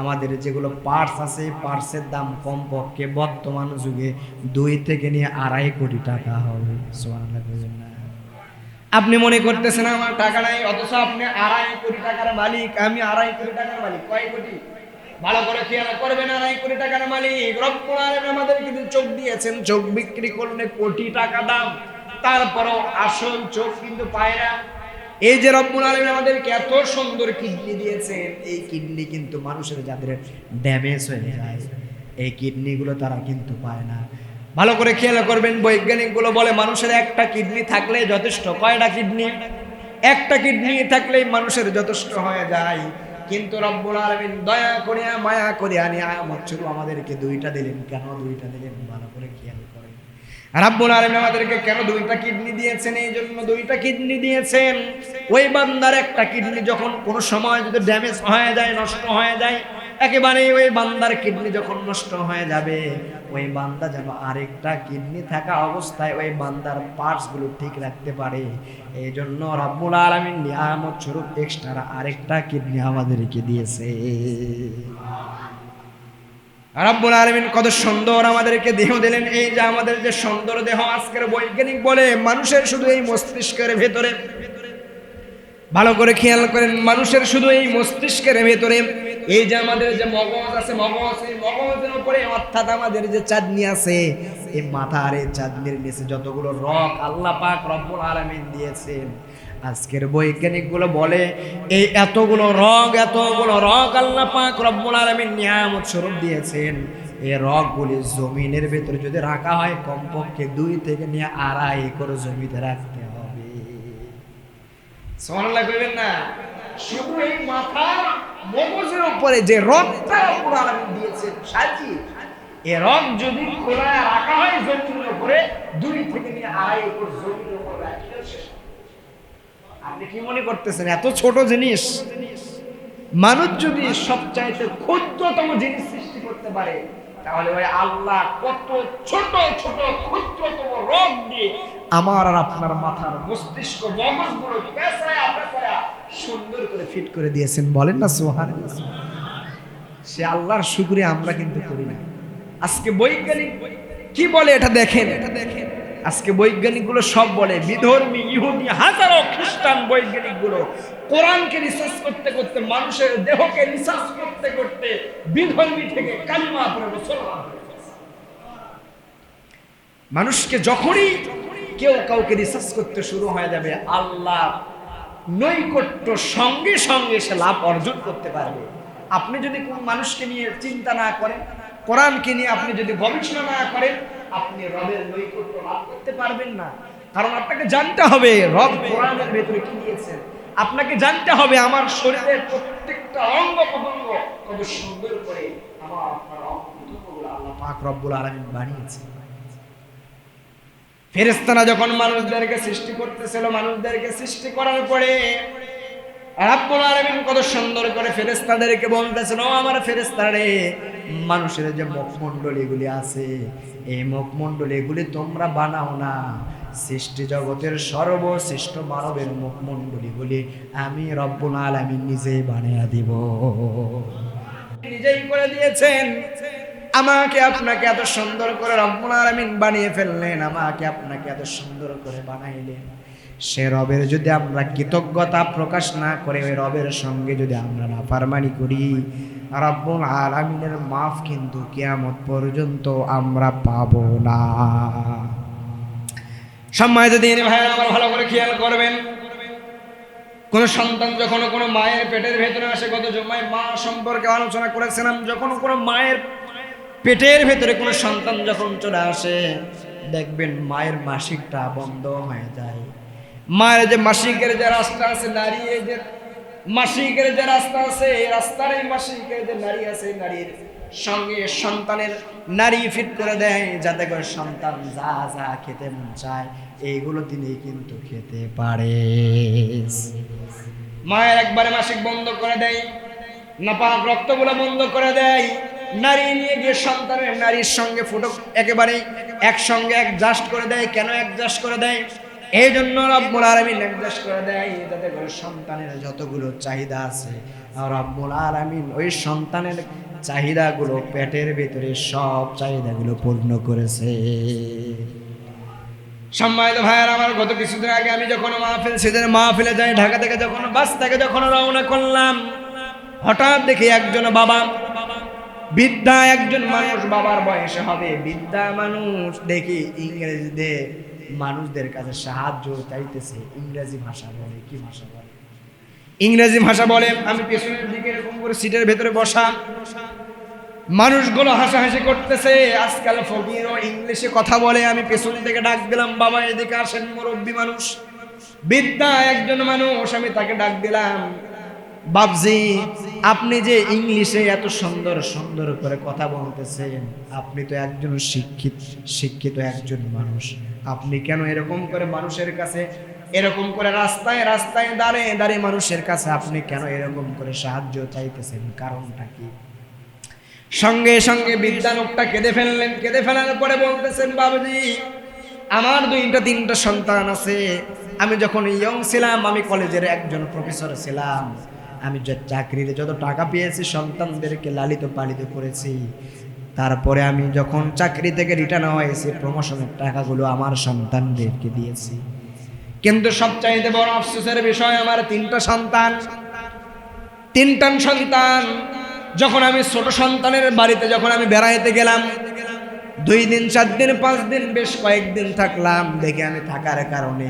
আমাদের যেগুলো পার্টস আছে, পার্টসের দাম কমপক্ষে বর্তমান যুগে 2 থেকে নিয়ে 2.5 কোটি টাকা হবে। সুবহানাল্লাহ বলেন না? আপনি মনে করতেছেন আমার টাকা নাই, অথচ আপনি 2.5 কোটি টাকার মালিক। আমি 2.5 কোটি টাকার মালিক। কয় কোটি? ভালো করে খেয়াল করবেন, 2.5 কোটি টাকার মালিক। রব্বুল আলামিন আমাদের কিন্তু চোখ দিয়েছেন, চোখ বিক্রি করলে কোটি টাকা দাম, তারপরও আসল চোখ কিন্তু পায় না। এই যে রব্বুল আলামিন আমাদেরকে এত সুন্দর কিডনি দিয়েছেন, এই কিডনি কিন্তু মানুষের যাদের ড্যামেজ হয়ে যায়, এই কিডনিগুলো তারা কিন্তু পায় না। ভালো করে খেয়াল করবেন, বৈজ্ঞানিকগুলো বলে মানুষের একটা কিডনি থাকলে যথেষ্ট। কয়টা কিডনি? একটা কিডনি থাকলেই মানুষের যথেষ্ট হয়ে যায়। কিন্তু রব্বুল আলামিন দয়া করিয়া মায়া করিয়া নিয়ামত স্বরূপ আমাদেরকে 2টা দিলেন। কেন 2টা দিলেন? ভালো করে খেয়াল করেন। রব্বুল আলামিন আমাদেরকে কেন 2টা কিডনি দিয়েছেন? এই জন্য 2টা কিডনি দিয়েছেন, ওই বান্দার একটা কিডনি যখন কোনো সময় যদি ড্যামেজ হয়ে যায়, নষ্ট হয়ে যায়, একেবারে ওই বান্দার কিডনি যখন নষ্ট হয়ে যাবে, ওই বান্দা যেন আরেকটা কিডনি থাকা অবস্থায় ওই বান্দার পার্টসগুলো ঠিক রাখতে পারে। এই জন্য রব্বুল আলামিন নিয়ামত স্বরূপ এক্সট্রা আরেকটা কিডনি আমাদেরকে দিয়েছে। রব্বুল আলামিন কত সুন্দর আমাদেরকে দেহ দিলেন। এই যে আমাদের যে সুন্দর দেহ, আজকের বৈজ্ঞানিক বলে মানুষের শুধু এই মস্তিষ্কের ভেতরে, ভালো করে খেয়াল করেন, মানুষের শুধু এই মস্তিষ্কের ভেতরে এই যে আমাদের যে মগজ আছে, মগজ, এই মগজের উপরে অর্থাৎ আমাদের যে চাঁদনি আছে, এই মাথার এই চাঁদনির নিচে যতগুলো রগ আল্লাহ পাক রব্বুল আলামিন দিয়েছেন, আজকের বৈজ্ঞানিকগুলো বলে এই এতগুলো রগ আল্লাহ পাক রব্বুল আলামিন নিয়ামত স্বরূপ দিয়েছেন। এই রগগুলি জমিনের ভেতরে যদি রাখা হয়, কমপক্ষে 2 থেকে নিয়ে 2.5 একর জমিতে রাখতে হবে। সুবহানাল্লাহ কইবেন না? শুধু এই মাথার মগজের উপরে যে রগটা রব্বুল আলামিন দিয়েছেন সাজি, এই রগ যদি খোলা রাখা হয় জমিনের উপরে, 2 থেকে নিয়ে 2.5 একর জমির উপর রাখলে শেষ। আপনি কি মনে করতেছেন এত ছোট জিনিস? মানুষ যদি সবচাইতে ক্ষুদ্রতম জিনিস সৃষ্টি করতে পারে, তাহলে ওই আল্লাহ কত ছোট ছোট ক্ষুদ্রতম রগ দিয়ে আমার আর আপনার মাথার মস্তিষ্ক মগজগুলো সুন্দর করে ফিট করে দিয়েছেন। বলেন না সুবহানাল্লাহ? সে আল্লাহর শুকরিয়া আমরা কিন্তু করি না। আজকে বৈজ্ঞানিক কি বলে এটা দেখেন, আজকে বৈজ্ঞানিকগুলো সব বলে, বিধর্মী ইহুদি হাজারো খ্রিস্টান বৈজ্ঞানিকগুলো কোরআনকে রিসার্চ করতে করতে, মানুষের দেহকে রিসার্চ করতে করতে বিধর্মী থেকে কালিমা পড়ে মুসলমান হয়ে গেছে। মানুষকে যখনই কেউ কাউকে রিসার্চ করতে শুরু হয়ে যাবে, আল্লাহ নৈকট্য সঙ্গে সঙ্গে সে লাভ অর্জন করতে পারবে। আপনি যদি কোন মানুষকে নিয়ে চিন্তা না করেন, কোরআনকে নিয়ে আপনি যদি গবেষণা না করেন, আপনি রবের নৈকট্য লাভ করতে পারবেন না। কারণ আপনাকে জানতে হবে রব কোরআনের ভেতরে কি দিয়েছেন। আপনাকে জানতে হবে আমার শরীরের প্রত্যেকটা অঙ্গ প্রত্যঙ্গ কত সুন্দর করে আমার আপনার অঙ্গ প্রত্যঙ্গগুলো আল্লাহ পাক রব্বুল আলামিন বানিয়েছে। ফেরেশতারা যখন মানুষদেরকে সৃষ্টি করতেছিল, মানুষদেরকে সৃষ্টি করার পরে রব্বুল আলামিন কত সুন্দর করে ফেরেশতাদেরকে বলতেছেন, ও আমার ফেরেশতারা রে, মানুষের যে মুখমণ্ডলীগুলি আছে এই মুখমণ্ডলীগুলি তোমরা বানাও না, সৃষ্টি জগতের সর্বশ্রেষ্ঠ মানবের মুখমণ্ডলীগুলি আমি রব্বুল আলামিন নিজেই বানিয়ে দিব। নিজেই করে দিয়েছেন। আমাকে আপনাকে এত সুন্দর করে রব্বুল আলামিন বানিয়ে ফেললেন, আমাকে আপনাকে এত সুন্দর করে বানাইলেন। সে রবের যদি আমরা কৃতজ্ঞতা প্রকাশ না করে ওই রবের সঙ্গে যদি আমরা নাফরমানি করি, রব্বুল আলামিনের মাফ কিন্তু কিয়ামত পর্যন্ত আমরা পাবো না। সম্মানিত দিনী ভাইরা আমার ভালো করে খেয়াল করবেন, কোন সন্তান যখন কোনো মায়ের পেটের ভেতরে আসে, গত জুমায় মা সম্পর্কে আলোচনা করেছিলাম, যখন কোনো মায়ের পেটের ভেতরে কোনো সন্তান যখন চলে আসে, দেখবেন মায়ের মাসিকটা বন্ধ হয়ে যায়। মায়ের যে মাসিকের যে রাস্তা আছে, নারী এই যে মাসিকের যে রাস্তা আছে, এই রাস্তার এই মাসিকের যে নারী আছে, নারীর সঙ্গে সন্তানের নারী ফিট করে দেয়, যাতে করে সন্তান যা যা খেতে মন চায় এইগুলো তিনি কিন্তু খেতে পারে। মায়ের একবারে মাসিক বন্ধ করে দেয়, নাপাক রক্তগুলো বন্ধ করে দেয়, নারী নিয়ে গিয়ে সন্তানের নারীর সঙ্গে ফুটো একেবারে একসঙ্গে অ্যাডজাস্ট করে দেয়। কেন অ্যাডজাস্ট করে দেয়? এই জন্য রব্বুল আলামিন অ্যাডজাস্ট করে দেয় যাতে করে সন্তানের যতগুলো চাহিদা আছে রব্বুল আলামিন ওই সন্তানের চাহিদাগুলো পেটের ভিতরে সব চাহিদাগুলো পূর্ণ করেছে। সম্মানিত ভাইয়ার আমার, গত কিছুদিন আগে আমি যখন মাহফিলে যাই, ঢাকা থেকে যখন বাস থেকে যখন রওনা করলাম, হঠাৎ দেখি একজন বাবা, বৃদ্ধা একজন মানুষ, বাবার বয়সে হবে, বৃদ্ধা মানুষ, দেখি ইংরেজিতে মানুষদের কাছে সাহায্য চাইতেছে। ইংরেজি ভাষা বলে, কি ভাষা বলে? ইংরেজি ভাষা বলে। আমি পেছনের দিকে এরকম করে সিটের ভেতরে বসা, মানুষগুলো হাসাহাসি করতেছে। আজকাল ফকিরও ইংলিশে কথা বলে। আমি পেছন থেকে ডাক দিলাম, বাবা এদিকে আসেন, মুরব্বী মানুষ, বৃদ্ধা একজন মানুষ, আমি তাকে ডাক দিলাম, বাবজি আপনি যে ইংলিশে এত সুন্দর সুন্দর করে কথা বলতেছেন, আপনি তো একজন শিক্ষিত একজন মানুষ, আপনি কেন এরকম করে মানুষের কাছে, এরকম করে রাস্তায় রাস্তায় দাঁড়িয়ে দাঁড়িয়ে মানুষের কাছে আপনি কেন এরকম করে সাহায্য চাইতেছেন? কারণটা কি? সঙ্গে সঙ্গে বৃদ্ধা লোকটা কেঁদে ফেললেন। কেঁদে ফেলার পরে বলতেছেন, বাবুজি আমার 2-3টা সন্তান আছে। আমি যখন ইয়ং ছিলাম, আমি কলেজের একজন প্রফেসর ছিলাম, আমি চাকরিতে যত টাকা পেয়েছি সন্তানদেরকে লালিত পালিত করেছি। তারপরে আমি যখন চাকরি থেকে রিটার্ন হয়েছি, প্রমোশনের টাকাগুলো আমার সন্তানদেরকে দিয়েছি। কিন্তু সবচাইতে বড় আফসোসের বিষয়, আমার 3টা সন্তান। যখন আমি ছোট সন্তানের বাড়িতে যখন আমি বেড়াইতে গেলাম, 2 দিন 4 দিন 5 দিন বেশ কয়েকদিন থাকলাম, দেখে আমি থাকার কারণে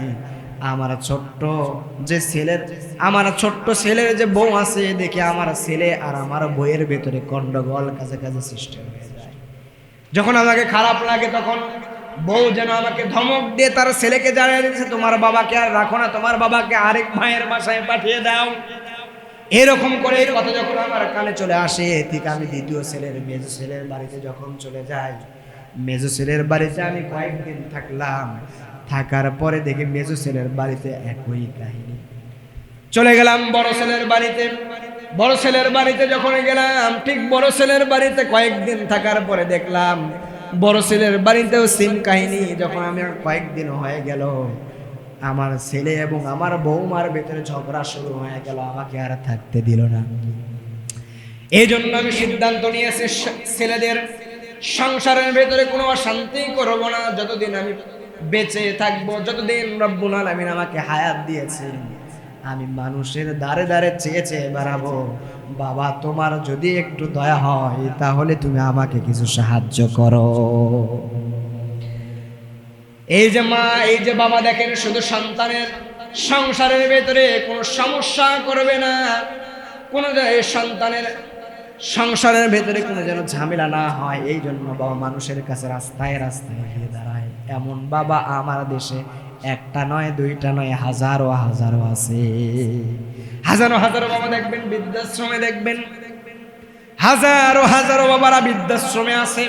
আমার ছোট্ট ছেলের যে বউ আছে, দেখে আমার ছেলে আর আমার বউয়ের ভেতরে গন্ডগোল কাছাকাছি সৃষ্টি হয়ে যায়। যখন আমাকে খারাপ লাগে, তখন বউ যেন আমাকে ধমক দিয়ে তার ছেলেকে জানিয়ে দিচ্ছে, তোমার বাবাকে আর রাখো না, তোমার বাবাকে আরেক ভাইয়ের বাসায় পাঠিয়ে দাও। এরকম করে এই কথা যখন আমার কানে চলে আসে, ঠিক আমি দ্বিতীয় ছেলের মেজো ছেলের বাড়িতে যখন চলে যাই, মেজো ছেলের বাড়িতে আমি কয়েকদিন থাকলাম। থাকার পরে দেখি মেজো ছেলের বাড়িতে একই কাহিনী। চলে গেলাম বড় ছেলের বাড়িতে। বড় ছেলের বাড়িতে যখন গেলাম, ঠিক বড় ছেলের বাড়িতে কয়েকদিন থাকার পরে দেখলাম বড় ছেলের বাড়িতেও সেম কাহিনী। যখন আমি কয়েকদিন হয়ে গেল, আমার ছেলে এবং আমার বৌমার ভেতরে ঝগড়া শুরু হয়ে গেল, আমাকে আর থাকতে দিল না। এই জন্য আমি সিদ্ধান্ত নিয়েছি, ছেলেদের সংসারের ভেতরে কোনো অশান্তি করবো না। যতদিন আমি বেঁচে থাকবো, যতদিন রব্বুল আলামিন আমাকে হায়াত দিয়েছেন, আমি মানুষের দ্বারে দ্বারে চেয়ে চেয়ে বেড়াবো, বাবা তোমার যদি একটু দয়া হয় তাহলে তুমি আমাকে কিছু সাহায্য করো। এই যে মা, এই যে বাবা, দেখেন শুধু সন্তানের সংসারের ভেতরে কোনো সমস্যা করবে না, কোনো সন্তানের সংসারের ভেতরে কোনো যেন ঝামেলা না হয়, এই জন্য বাবা মানুষের কাছে রাস্তায় রাস্তায় গিয়ে দাঁড়ায়। এমন বাবা আমার দেশে একটা নয়, দুইটা নয়, হাজারো হাজারো আছে। হাজারো হাজারো বাবা দেখবেন বৃদ্ধাশ্রমে, দেখবেন হাজারো হাজারো বাবারা বৃদ্ধাশ্রমে আছে।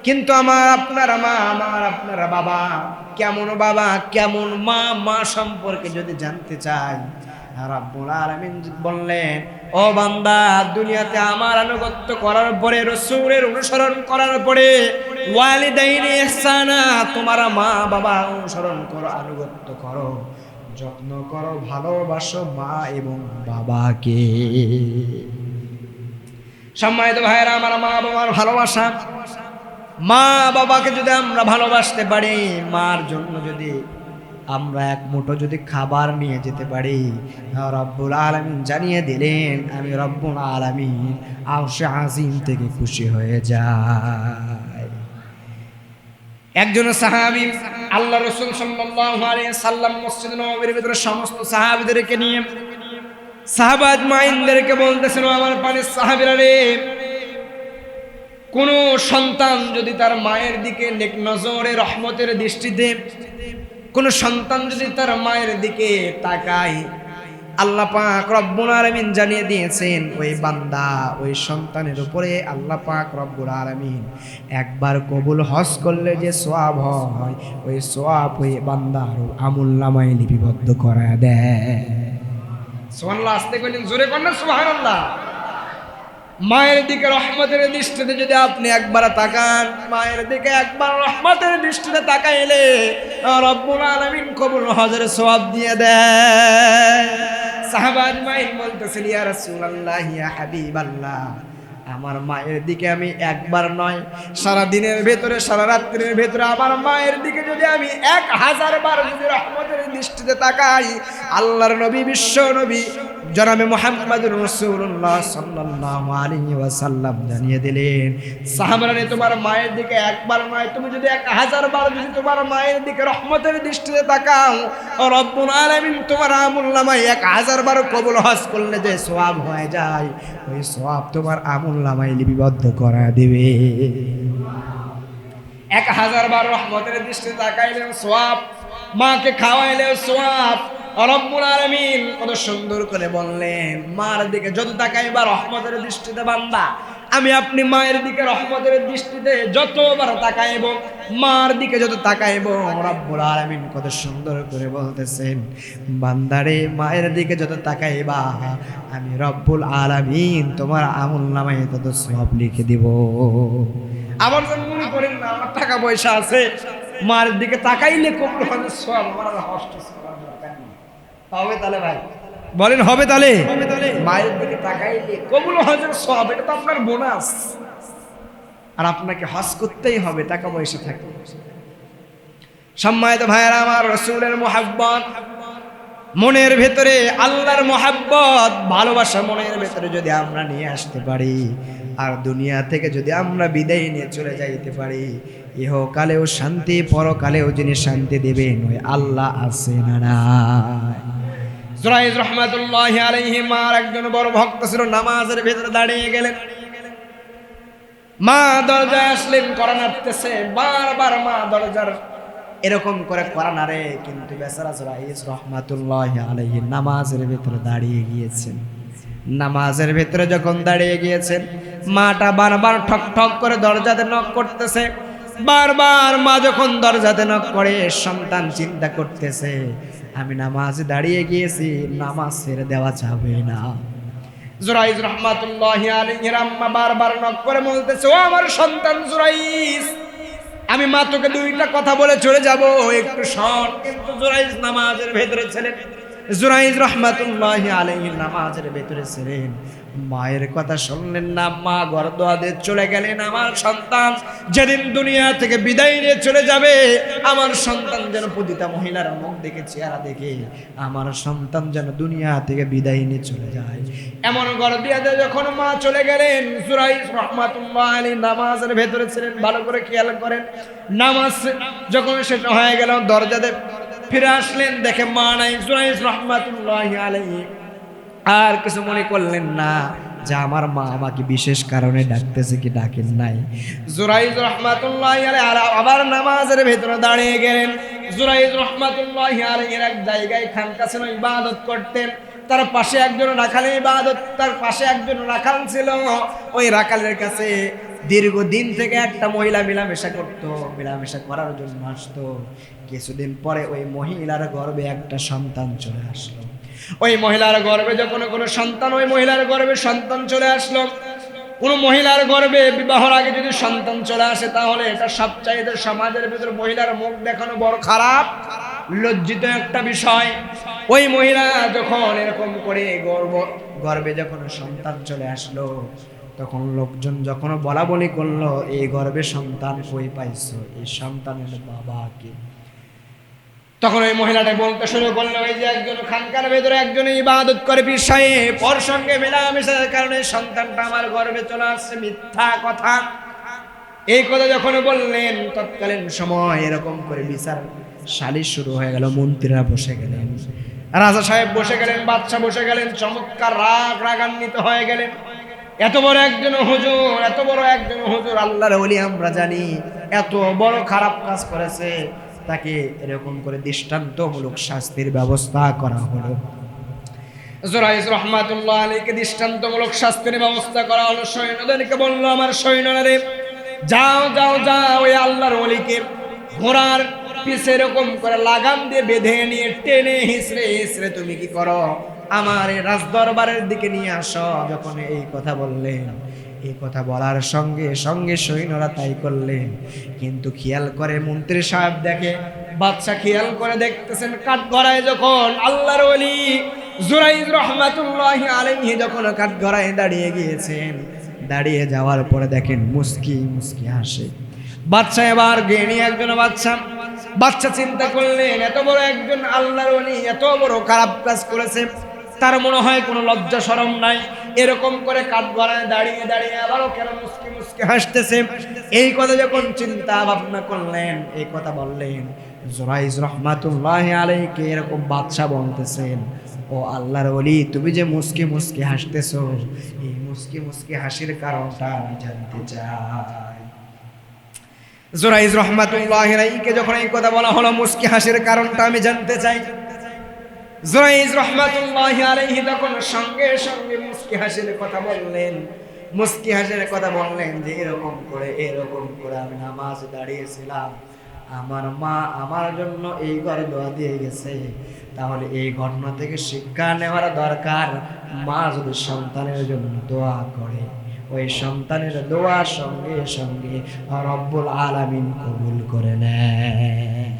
কিন্তু আমার আপনারা মা, আমার আপনারা বাবা কেমন, বাবা কেমন মা, মা সম্পর্কে যদি জানতে চাই, রাব্বুল আলামিন বললেন, ও বান্দা, দুনিয়াতে আমার আনুগত্য করার পরে, রাসূলের অনুসরণ করার পরে, ওয়ালিদাইনি ইহসানা, তোমার মা বাবা অনুসরণ করো, আনুগত্য করো, যত্ন করো, ভালোবাসো মা এবং বাবাকে। সম্মানিত ভাইয়েরা আমার, মা বাবার ভালোবাসা, মা বাবাকে যদি আমরা ভালোবাসতে পারি, মার জন্য যদি আমরা এক মুঠো যদি খাবার নিয়ে যেতে পারি, রব্বুল আলামিন জানিয়ে দিলেন, আমি রব্বুল আলামিন আরশে আজিম থেকে খুশি হয়ে যায়। একজন সাহাবী, আল্লাহ রাসূল সাল্লাল্লাহু আলাইহি সাল্লাম মসজিদ নববীর ভিতরে সমস্ত সাহাবীদেরকে নিয়ে সাহাবা আজমাইনদেরকে বলতেছেন, আমার পানির সাহাবীরা রে, কোন সন্তান যদি তার মায়ের দিকে নেক নজরে রহমতের দৃষ্টিতে, কোন সন্তান যদি তার মায়ের দিকে তাকায়, আল্লাহ পাক রব্বুল আলামিন জানিয়ে দিয়েছেন, ওই বান্দা, ওই সন্তানের উপরে আল্লাহ পাক রব্বুল আলামিন একবার কবুল হজ করলে যে সওয়াব হয়, ওই সওয়াব ওই বান্দার আমুলনামায় লিপিবদ্ধ করা দেয়। সুবহানাল্লাহ। আস্তে কইলেন, জোরে করেন না সুবহানাল্লাহ। মায়ের দিকে রহমতের দৃষ্টিতে যদি আপনি একবার তাকান, মায়ের দিকে একবার রহমতের দৃষ্টিতে তাকাইলে রব্বুল আলামিন কবুল হজের সওয়াব দিয়ে দেয়। সাহাবা আজমাইন বলতেছেন, ইয়া রাসূলুল্লাহ, ইয়া হাবিবাল্লাহ, আমার মায়ের দিকে আমি একবার নয়, সারা দিনের ভেতরে, সারা রাত্রির ভেতরে আমার মায়ের দিকে যদি আমি 1000 বার যদি রহমতের দৃষ্টিতে তাকাই, আল্লাহর নবী, বিশ্ব নবী জনাবে মুহাম্মদুর রাসূলুল্লাহ সাল্লাল্লাহু আলাইহি ওয়াসাল্লাম জানিয়ে দিলেন, সাহাবারা, তোমার মায়ের দিকে একবার নয়, তুমি যদি 1000 বার যদি তোমার মায়ের দিকে রহমতের দৃষ্টিতে তাকাও, রব্বুল আলামিন তোমার আমুলনামায় 1000 বার কবুল হজ করলে যে সওয়াব হয়ে যায়, ওই সওয়াব তোমার আমুলনামায় লিপিবদ্ধ করা দেবে। 1000 বার রহমতের দৃষ্টিতে তাকাইলেও সওয়াব, মাকে খাওয়াইলেও সওয়াব। রব্বুল আলামিন কত সুন্দর করে বললেন, মার দিকে যত তাকাইবা রহমতের দৃষ্টিতে বান্দা, আমি আপনি মায়ের দিকে রহমতের দৃষ্টিতে যতবার তাকাইব, মার দিকে যত তাকাইব, রব্বুল আলামিন কত সুন্দর করে বলতেছেন, বান্দারে, মায়ের দিকে যত তাকাইবা, আমি রব্বুল আলামিন তোমার আমুলনামায় তত সওয়াব লিখে দিব। আবার যেন মনে করেন না আমার টাকা পয়সা আছে, মার দিকে তাকাইলে কবুল হজের সওয়াব আমার হস্ত হবে, তাহলে ভাই বলেন হবে? তাহলে মায়ের দিকে তাকাইলে কবুল হজের সওয়াব, এটা তো আপনার বোনাস। আর আপনাকে হজ করতেই হবে, টাকা পয়সা থাকে। সম্মানিত ভাইয়েরা আমার, রাসূলের মুহাব্বত মনের ভেতরে, আল্লাহর মুহাব্বত ভালোবাসা মনের ভেতরে যদি আমরা নিয়ে আসতে পারি, আর দুনিয়া থেকে যদি আমরা বিদায় নিয়ে চলে যাইতে পারি, ইহকালেও শান্তি, পরকালেও যিনি শান্তি দেবেন ওই আল্লাহ আছে না নাই? জুরাইজ রাহমাতুল্লাহি আলাইহি মার একজন বড় ভক্ত ছিল, নামাজের ভেতরে দাঁড়িয়ে গেলেন, মা দরজায় আসলেন, করা নাড়তেছে, বারবার মা দরজার এরকম করে করা নাড়ে, কিন্তু বেচারা জুরাইজ রাহমাতুল্লাহি আলাইহি নামাজের ভেতরে দাঁড়িয়ে গিয়েছেন। নামাজের ভেতরে যখন দাঁড়িয়ে গিয়েছেন, মাটা বারবার ঠক ঠক করে দরজাতে নক করতেছে। বারবার মা যখন দরজাতে নক করে, সন্তান চিন্তা করতেছে, আমি নামাজে দাঁড়িয়ে গিয়েছি, নামাজ ছেড়ে দেওয়া যাবে না। জুরাইজ রাহমাতুল্লাহি আলাইহির আম্মা বারবার নক করে বলতেছে, ও আমার সন্তান জুরাইজ, আমি মা তোকে দুইটা কথা বলে চলে যাব, একটু শোন। কিন্তু জুরাইজ নামাজের ভেতরে ছিলেন, জুরাইজ রাহমাতুল্লাহি আলাইহি নামাজের ভেতরে ছিলেন, মায়ের কথা শুনলেন না, মা গর্দোয়াদে চলে গেলেন। আমার সন্তান যেদিন দুনিয়া থেকে বিদায় নিয়ে চলে যাবে, আমার সন্তান যেন প্রতিটা মহিলার মুখ দেখে, চেহারা দেখে আমার সন্তান যেন দুনিয়া থেকে বিদায় নিয়ে চলে যায়, এমন গর্দিয়াতে যখন মা চলে গেলেন, জুরাইজ রাহমাতুল্লাহি আলাইহি নামাজের ভেতরে ছিলেন। ভালো করে খেয়াল করেন, নামাজ যখন শেষ হয়ে গেল, দরজাতে ফিরে আসলেন, দেখে মা নাই। জুরাইজ রাহমাতুল্লাহি আলাইহি আর কিছু মনে করলেন না, যে আমার মা আমাকে বিশেষ কারণে ডাকতেছে কি ডাকেন নাই। জুরাইজ রাহমাতুল্লাহি আলাইহি আবার নামাজের ভেতরে দাঁড়িয়ে গেলেন। জুরাইজ রাহমাতুল্লাহি আলাইহি এক জায়গায় খানকা ছিল, ইবাদত করতেন। তার পাশে একজন রাখালের ইবাদত, তার পাশে একজন রাখাল ছিল। ওই রাখালের কাছে দীর্ঘদিন থেকে একটা মহিলা মেলামেশা করত, মেলামেশা করার জন্য আসতো। কিছুদিন পরে ওই মহিলার গর্ভে একটা সন্তান চলে আসলো। ওই মহিলার গর্ভে যখন কোনো সন্তান, ওই মহিলার গর্ভে সন্তান চলে আসলো। কোনো মহিলার গর্ভে বিবাহের আগে যদি সন্তান চলে আসে তাহলে এটা সবচাইতে সমাজের ভিতর মহিলার মুখ দেখানো বড় খারাপ, লজ্জিত একটা বিষয়। ওই মহিলা যখন এরকম করে গর্ভে যখন সন্তান চলে আসলো, তখন লোকজন যখন বলা বলি করলো, এই গর্ভে সন্তান কই পাইছো, এই সন্তানের বাবাকে। তখন ওই মহিলাটা বলতে শুরু করলো, এই যে একজন খানকার ভেতরে একজন ইবাদত করে পীর সাহেব, ওর সঙ্গে মেলামেশার কারণে সন্তানটা আমার গর্ভে চলে আসছে, মিথ্যা কথা। এই কথা যখন বললেন, তৎকালীন সময় এরকম করে বিচার সালিশ শুরু হয়ে গেল। মন্ত্রীরা বসে গেলেন, রাজা সাহেব বসে গেলেন, বাদশা বসে গেলেন, চমৎকার রাগান্বিত হয়ে গেলেন। এত বড় একজন হুজুর, এত বড় একজন হুজুর, আল্লাহর ওলি আমরা জানি, এত বড় খারাপ কাজ করেছে, তাকে এরকম করে দৃষ্টান্তমূলক শাস্তির ব্যবস্থা করা হলো। জুরাইজ রাহমাতুল্লাহি আলাইহি দৃষ্টান্তমূলক শাস্তির ব্যবস্থা করা হলো। সৈন্যদেরকে বলল, আমার সৈন্যরা রে, যাও যাও যাও, ওই আল্লাহর ওলিকে ঘোড়ার পিছে এরকম করে লাগাম দিয়ে বেঁধে নিয়ে টেনে হিসড়ে হিসড়ে তুমি কি করো, আমার এই রাজদরবারের দিকে নিয়ে আসো। যখন এই কথা বললেন, এই কথা বলার সঙ্গে সঙ্গে সৈন্যরা তাই করলেন। কিন্তু খেয়াল করে মন্ত্রী সাহেব দেখে, বাদশা খেয়াল করে দেখতেছেন, কাঠগড়ায় যখন আল্লাহর ওলি জুরাইজ রাহমাতুল্লাহি আলাইহি যখন কাঠগড়ায় দাঁড়িয়ে গিয়েছেন, দাঁড়িয়ে যাওয়ার পরে দেখেন মুস্কি মুস্কি হাসে। বাদশা এবার জ্ঞানী একজন বাদশা চিন্তা করলেন, এত বড় একজন আল্লাহর ওলি এত বড় খারাপ কাজ করেছে, তার মনে হয় কোনো লজ্জা শরম নাই, এরকম করে কাঠগড়ায় দাঁড়িয়ে দাঁড়িয়ে আবারও কেন মুস্কি মুস্কি হাসতেছে। এই কথা যখন চিন্তা ভাবনা করলেন, এই কথা বললেন, জুরাইজ রাহমাতুল্লাহি আলাইহি এরকম বাদশা বলতেছেন, ও আল্লাহর ওলি, তুমি যে মুস্কি মুস্কি হাসতেছো, এই মুস্কি মুস্কি হাসির কারণটা আমি জানতে চাই। জুরাইজ রাহমাতুল্লাহি আলাইহি যখন এই কথা বলা হলো, মুস্কি হাসির কারণটা আমি জানতে চাই, জুরাইজ রাহমাতুল্লাহি আলাইহি তখন সঙ্গে সঙ্গে মুস্কি হাসির কথা বললেন। মুস্কি হাসির কথা বললেন যে এরকম করে আমি নামাজ দাঁড়িয়েছিলাম, আমার মা আমার জন্য এই ঘরে দোয়া দিয়ে গেছে, তাহলে এই ঘটনা থেকে শিক্ষা নেওয়ার দরকার, মা যদি সন্তানের জন্য দোয়া করে, ওই সন্তানের দোয়ার সঙ্গে সঙ্গে রব্বুল আলামিন কবুল করে নেয়।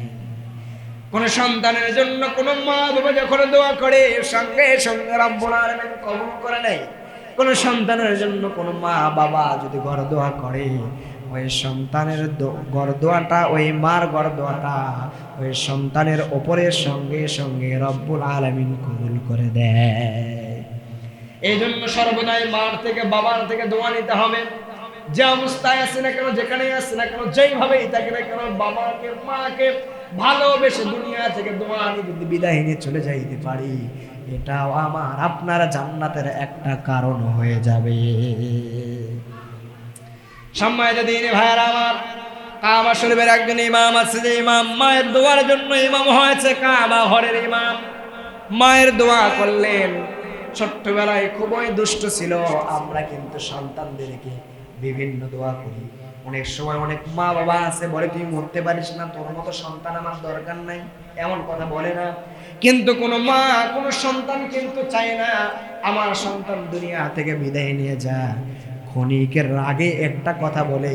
কোন সন্তানের জন্য কোন মা বাবা যখন দোয়া করে, সঙ্গে সঙ্গে রব্বুল আলামিন কবুল করে নেয়। কোন সন্তানের জন্য কোন মা বাবা যদি ঘর দোয়া করে, ওই সন্তানের ঘর দোয়াটা, ওই মার ঘর দোয়াটা ওই সন্তানের ওপরের সঙ্গে সঙ্গে রব্বুল আলামিন কবুল করে দেয়। এই জন্য সর্বদাই মার থেকে বাবার থেকে দোয়া নিতে হবে। যে অবস্থায় আছে না কেন, যেখানেই আছে না কেন, যেইভাবেই থাকে না কেন, বাবাকে মাকে ভালোবেসে দুনিয়া থেকে দোয়া নিয়ে যদি বিদায় নিয়ে চলে যাইতে পারি, এটাও আমার আপনার জান্নাতের একটা কারণ হয়ে যাবে। সম্মানিত দিনী ভাইয়েরা আমার, কাবা শরীফের একজন ইমাম আছে, যে ইমাম মায়ের দোয়ার জন্য ইমাম হয়েছে, কাবা ঘরের ইমাম। মায়ের দোয়া করলেন। ছোট্টবেলায় খুবই দুষ্ট ছিল। আমরা কিন্তু সন্তানদেরকে বিভিন্ন দোয়া করি। অনেক সময় অনেক মা বাবা আছে বলে, তুই মরতে পারিস না, তোর মতো সন্তান আমার দরকার নাই, এমন কথা বলে না। কিন্তু কোনো মা কোনো সন্তান কিন্তু চায় না আমার সন্তান দুনিয়া থেকে বিদায় নিয়ে যা। ক্ষণিকের রাগে একটা কথা বলে,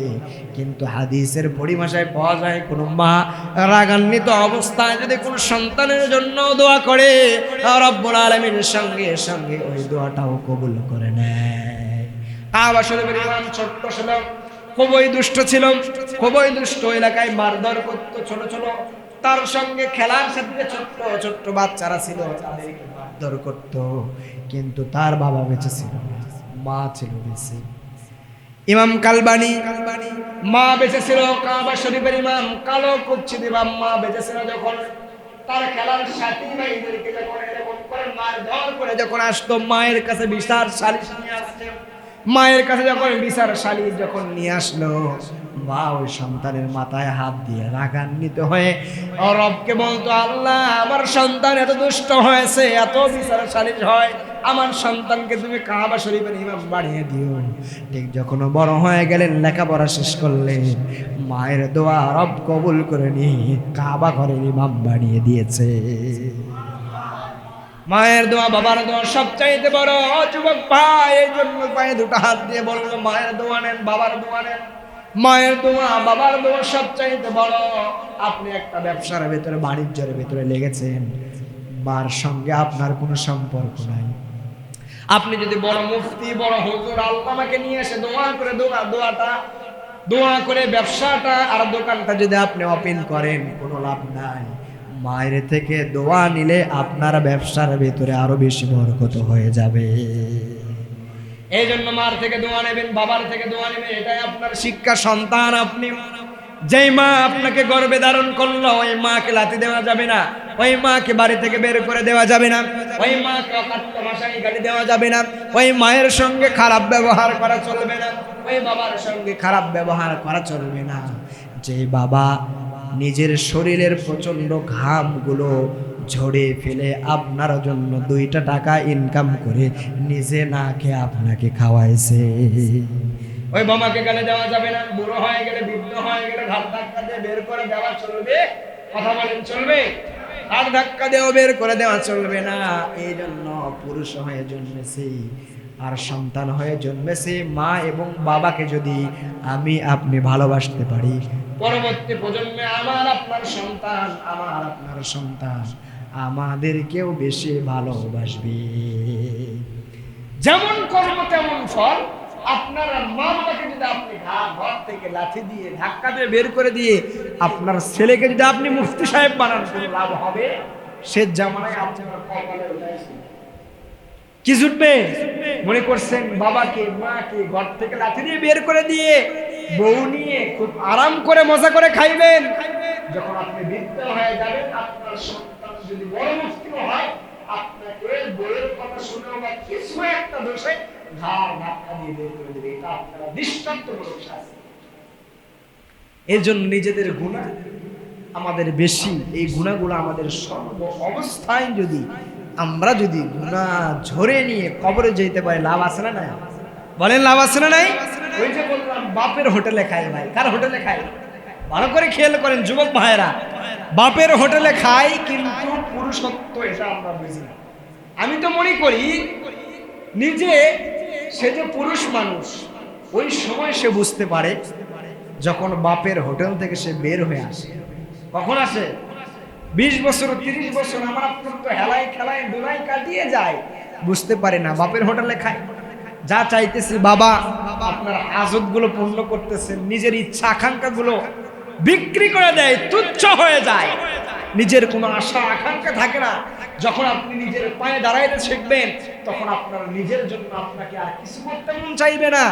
কিন্তু হাদিসের পরিভাষায় পাওয়া যায়, কোনো মা রাগান্বিত অবস্থায় যদি কোনো সন্তানের জন্য দোয়া করে, রব্বুল আলামিনের সঙ্গে সঙ্গে ওই দোয়াটাও কবুল করে নেয়। কাবা শরীফের ইমাম ছোট্ট ছিল, খুবই দুষ্ট ছিল, খুবই দুষ্ট। এলাকায় মারধর করতো ছোট ছোট, তার সঙ্গে খেলার সাথে ছোট্ট ছোট্ট বাচ্চারা ছিল, তাদেরকে মারধর করতো। কিন্তু তার বাবা বেঁচে ছিল না, মা ছিল বেঁচে। ইমাম কালবানি, মা বেঁচে ছিল। কাবা শরীফের ইমাম কালো কুচ্ছি ইমাম, মা বেঁচে ছিল। যখন তার খেলার সাথী ভাইদেরকে যখন এরকম করে মারধর করে যখন আসতো, মায়ের কাছে বিশাল সালিশ নিয়ে আসতো, মায়ের কাছে যখন বিচার শালী যখন নিয়ে আসলো, মা ওই সন্তানের মাথায় হাত দিয়ে রাগান্বিত হয়ে রবকে বলতো, আল্লাহ আমার সন্তান এত দুষ্ট হয়েছে, এত বিচার শালী হয়, আমার সন্তানকে তুমি কাবা শরীফের ইমাম বানিয়ে দিও। ঠিক যখন বড় হয়ে গেলেন, লেখাপড়া শেষ করলেন, মায়ের দোয়া রব কবুল করে নিয়ে কাবা ঘরের ইমাম বানিয়ে দিয়েছে। মায়ের দোয়া বাবার দোয়া সবচাইতে বড়। যুবক ভাই, এই জন্য পায়ে দুটো হাত দিয়ে বলবো, মায়ের দোয়া নেন, বাবার দোয়া নেন। মায়ের দোয়া বাবার দোয়া সবচাইতে বড়। আপনি একটা ব্যবসার ভেতরে, বাণিজ্যের ভেতরে লেগেছেন, মার সঙ্গে আপনার কোনো সম্পর্ক নাই। আপনি যদি বড় মুফতি, বড় হুজুর, আল্লামাকে নিয়ে এসে দোয়া করে দোয়া করে ব্যবসাটা আর দোকানটা যদি আপনি ওপেন করেন, কোনো লাভ নাই। মায়ের থেকে দোয়া নিলে আপনার ব্যবসার ভেতরে আরো বেশি বরকত হয়ে যাবে। এই জন্য মার থেকে দোয়া নেবেন, বাবার থেকে দোয়া নেবেন, এটাই আপনার শিক্ষা। সন্তান আপনি, যেই মা আপনাকে গর্ভে ধারণ করলো, ওই মাকে লাথি দেওয়া যাবে না, ওই মাকে বাড়ি থেকে বের করে দেওয়া যাবে না, ওই মাকে অকাট্য ভাষায় গালি দেওয়া যাবে না, ওই মায়ের সঙ্গে খারাপ ব্যবহার করা চলবে না, ওই বাবার সঙ্গে খারাপ ব্যবহার করা চলবে না। যে বাবা নিজের শরীরের প্রচন্ড ঘামগুলো ঝরে ফেলে আপনার জন্য 2টা টাকা ইনকাম করে নিজে না খেয়ে আপনাকে খাওয়াইছে, ওই বাবাকে গালি দেওয়া যাবে না। বুড়ো হয়ে গেলে, বৃদ্ধ হয়ে গেলে ঘাট ধাক্কা দিয়ে বের করে দেওয়া চলবে? কথা বলেন, চলবে? ঘাট ধাক্কা দিয়েও বের করে দেওয়া চলবে না। এই জন্য পুরুষ হয়ে জন্মেছি আর সন্তান হয়ে জন্মেছি, মা এবং বাবাকে যদি আপনি ভালোবাসতে পারি, পরবর্তী প্রজন্মে আমার আপনার সন্তান আমাদেরকেও বেশি ভালোবাসবে। যেমন কর্ম তেমন ফল। আপনার মা বাবাকে যদি আপনি ঘর থেকে লাথি দিয়ে, ধাক্কা দিয়ে বের করে দিয়ে আপনার ছেলেকে যদি আপনি মুফতি সাহেব বানান, কোনো লাভ হবে? সে জামানায় আপনার কপালে উঠাইছে কি জুটবে? মনে করছেন বাবাকে মাকে ঘর থেকে লাথি দিয়ে বের করে দিয়ে বউ নিয়ে খুব আরাম করে মজা করে খাইবেন। যখন আপনি বৃদ্ধ হয়ে যাবেন, আপনার সন্তান যদি বড় মুফতি হয়, আপনাকে বউয়ের কথা শুনে বা কিছু একটা দোষে ঘাড় ধাক্কা দিয়ে বের করে দেবে। এটা আপনারা দৃষ্টান্তমূলক শাস্তি। এর জন্য নিজেদের গুনাহ আমাদের বেশি, এই গুনাহগুলো আমাদের সর্ব অবস্থায় আমরা যদি গুনাহ ঝরে নিয়ে কবরে যেতে পারি, লাভ আছে না নাই? বলেন, লাভ আছে না নাই? ওই যে বললাম, বাপের হোটেলে খাই ভাই। কার হোটেলে খাই? ভালো করে খেয়াল করেন যুবক ভাইয়েরা, বাপের হোটেলে খাই, কিন্তু পুরুষত্ব এটা আমরা বুঝি না। আমি তো মনে করি সে যে পুরুষ মানুষ, ওই সময় সে বুঝতে পারে যখন বাপের হোটেল থেকে সে বের হয়ে আসে। কখন আসে? 20 বছর 30 বছর আমার আপনার তো হেলায় খেলায় দোলাই কাটিয়ে যায়, বুঝতে পারে না। বাপের হোটেলে খায়, যা চাইতেছি বাবা আপনার হাজতগুলো পূর্ণ করতেছেন, নিজের ইচ্ছা আকাঙ্ক্ষাগুলো বিক্রি করে দেয়, তুচ্ছ হয়ে যায়, নিজের কোনো আশা আকাঙ্ক্ষা থাকে না। যখন আপনি নিজের পায়ে দাঁড়াইতে শিখবেন, তখন আপনার নিজের জন্য আপনাকে আর কিছু করতে মন চাইবে না,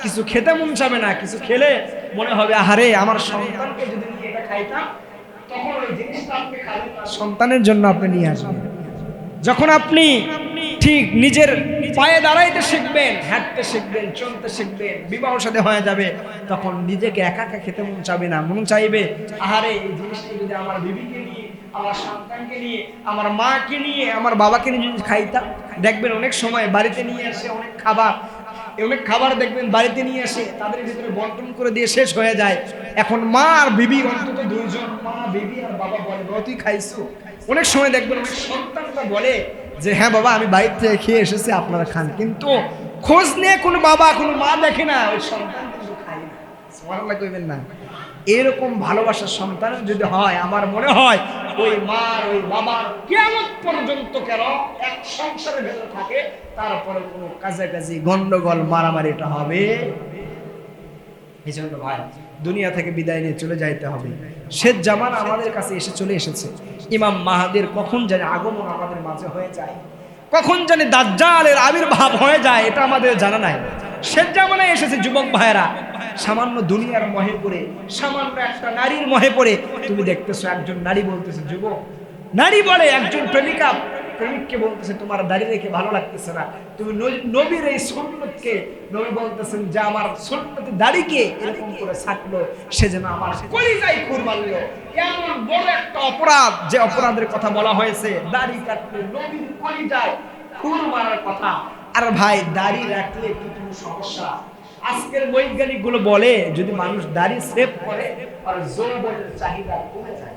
কিছু খেতে মন চাবে না। কিছু খেলে মনে হবে, আহারে আমার সন্তানকে যদি নিয়ে এটা খাইতাম, তখন ওই জিনিসটা আপনি খাবেন না, সন্তানের জন্য আপনি নিয়ে আসবেন। যখন আপনি ঠিক নিজের পায়ে দাঁড়াইতে শিখবেন, হাঁটতে শিখবেন, চলতে শিখবেন, বিবাহ সাথে হয়ে যাবে, তখন নিজেকে একা একা খেতে মন চাবে না, মন চাইবে আহারে এই জিনিসটা যদি আমার বিবিকে নিয়ে, আমার সন্তানকে নিয়ে, আমার মাকে নিয়ে, আমার বাবাকে নিয়ে যদি খাইতাম। দেখবেন অনেক সময় বাড়িতে নিয়ে আসে অনেক খাবার দেখবেন বাড়িতে নিয়ে আসে, তাদের ভিতরে বন্টন করে দিয়ে শেষ হয়ে যায়। এখন মা আর বিবি, অন্তত 2 জন, মা বিবি আর বাবা বলে, তুই খাইছো? অনেক সময় দেখবেন অনেক সন্তানরা বলে যে হ্যাঁ বাবা আমি বাইরে থেকে খেয়ে এসেছি, আপনারা খান, কিন্তু খোঁজ নিয়ে কোনো বাবা কোনো মা দেখে না, ওই সন্তান কিন্তু খায় না। সুবহানাল্লাহ কইবেন না? এরকম ভালোবাসার সন্তান যদি হয়, আমার মনে হয় ওই মা ওই বাবার কিয়ামত পর্যন্ত কেন এক সংসারের ভেতরে থাকে, তারপরে কোনো কাছাকাছি গন্ডগোল মারামারি এটা হবে। এই জন্য ভাই, দুনিয়া থেকে বিদায় নিয়ে চলে যাইতে হবে। শেষ জামানা আমাদের কাছে চলে এসেছে। ইমাম মাহাদির কখন জানি আগমন আমাদের মাঝে হয়ে যায়, কখন জানি দাজ্জালের আবির্ভাব হয়ে যায়, এটা আমাদের জানা নাই। শেষ জামানায় এসেছে যুবক ভাইয়েরা, সামান্য দুনিয়ার মোহে পড়ে, সামান্য একটা নারীর মোহে পড়ে। তুমি দেখতেছো একজন নারী বলতেছে, যুবক নারী বলে একজন প্রেমিকা প্রেমিককে বলতেছে তোমার দাঁড়িয়ে রেখে ভালো লাগতেছে না, তুমি নবীর এই সুন্নতকে, নবী বলতেছেন যে আমার সুন্নতে দাড়িকে এরকম করে ছাকলো, সে যেন আমার কলিজায় খুর মারলো। এমন বড় একটা অপরাধ, যে অপরাধের কথা বলা হয়েছে, দাড়ি কাটলে নবীর কলিজায় খুর মারার কথা। আর ভাই দাড়ি রাখলে কি কোনো সমস্যা? আজকের বৈজ্ঞানিক গুলো বলে যদি মানুষ দাড়ি সেভ করে আর যৌবনের চাহিদা কমে যায়,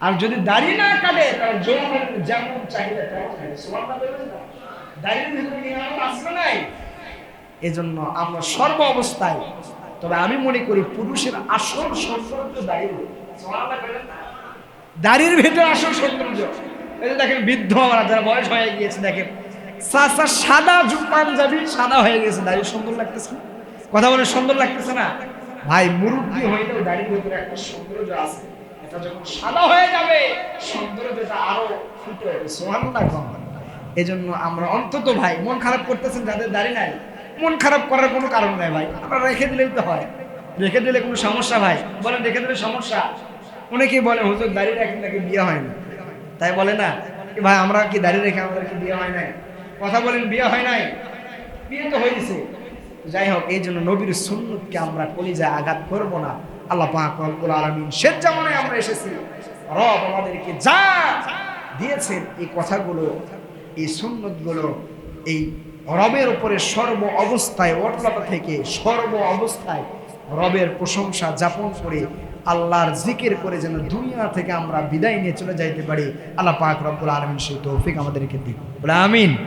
আর যদি দাড়ি না কাটে তাহলে যৌবনের যেমন চাহিদা তেমন থাকে। সুবহানাল্লাহ বলবেন না? দাড়ির ভিতরে নিয়ামত আছে নাই? এজন্য আমরা সর্ব অবস্থায়, তবে আমি মনে করি পুরুষের আসল সৌন্দর্য দাড়ি। সুবহানাল্লাহ বলবেন না? দাড়ির ভিতরে আসল সৌন্দর্য। এই যে দেখেন বৃদ্ধ আমরা যারা বয়স হয়ে গিয়েছে, দেখেন চাচা সাদা পাঞ্জাবি সাদা হয়ে গেছে, দাড়ি সুন্দর লাগতেছে না? কথা বলে সুন্দর লাগতেছে না? ভাই মুরব্বি হইলেও দাড়ির ভিতরে একটা সৌন্দর্য আছে, এটা যখন সাদা হয়ে যাবে সৌন্দর্যটা আরো ফুটে ওঠে। সুবহানাল্লাহ। এই জন্য আমরা অন্তত ভাই, মন খারাপ করতেছেন যাদের দাড়ি নাই, মন খারাপ করার কোনো কারণ নাই ভাই, আপনারা রেখে দিলেই তো হয়। রেখে দিলে কোনো সমস্যা? ভাই বলেন রেখে দিলে সমস্যা? অনেকেই বলে হুজুর দাড়ি রাখেন নাকি বিয়ে হয় না, তাই বলে না ভাই আমরা কি দাড়ি রেখে আমাদের কি বিয়ে হয় নাই? কথা বলেন বিয়ে হয় নাই? বিয়ে তো হয়েছে। যাই হোক, এই জন্য নবীর সুন্নতকে আমরা কলিজায় আঘাত করব না। আল্লাহ পাক রব্বুল আলামিন শেষ জামানায় আমরা এসেছি, রব আমাদেরকে যা দিয়েছেন এই কথাগুলো, এই সুন্নতগুলো, এই রবের উপরে সর্ব অবস্থায়, অটলতা থেকে সর্ব অবস্থায় রবের প্রশংসা যাপন করে আল্লাহর জিকির করে যেন দুনিয়া থেকে আমরা বিদায় নিয়ে চলে যাইতে পারি। আল্লাহ পাক রব্বুল আলামিন সেই তৌফিক আমাদেরকে দিন। বলে আমিন।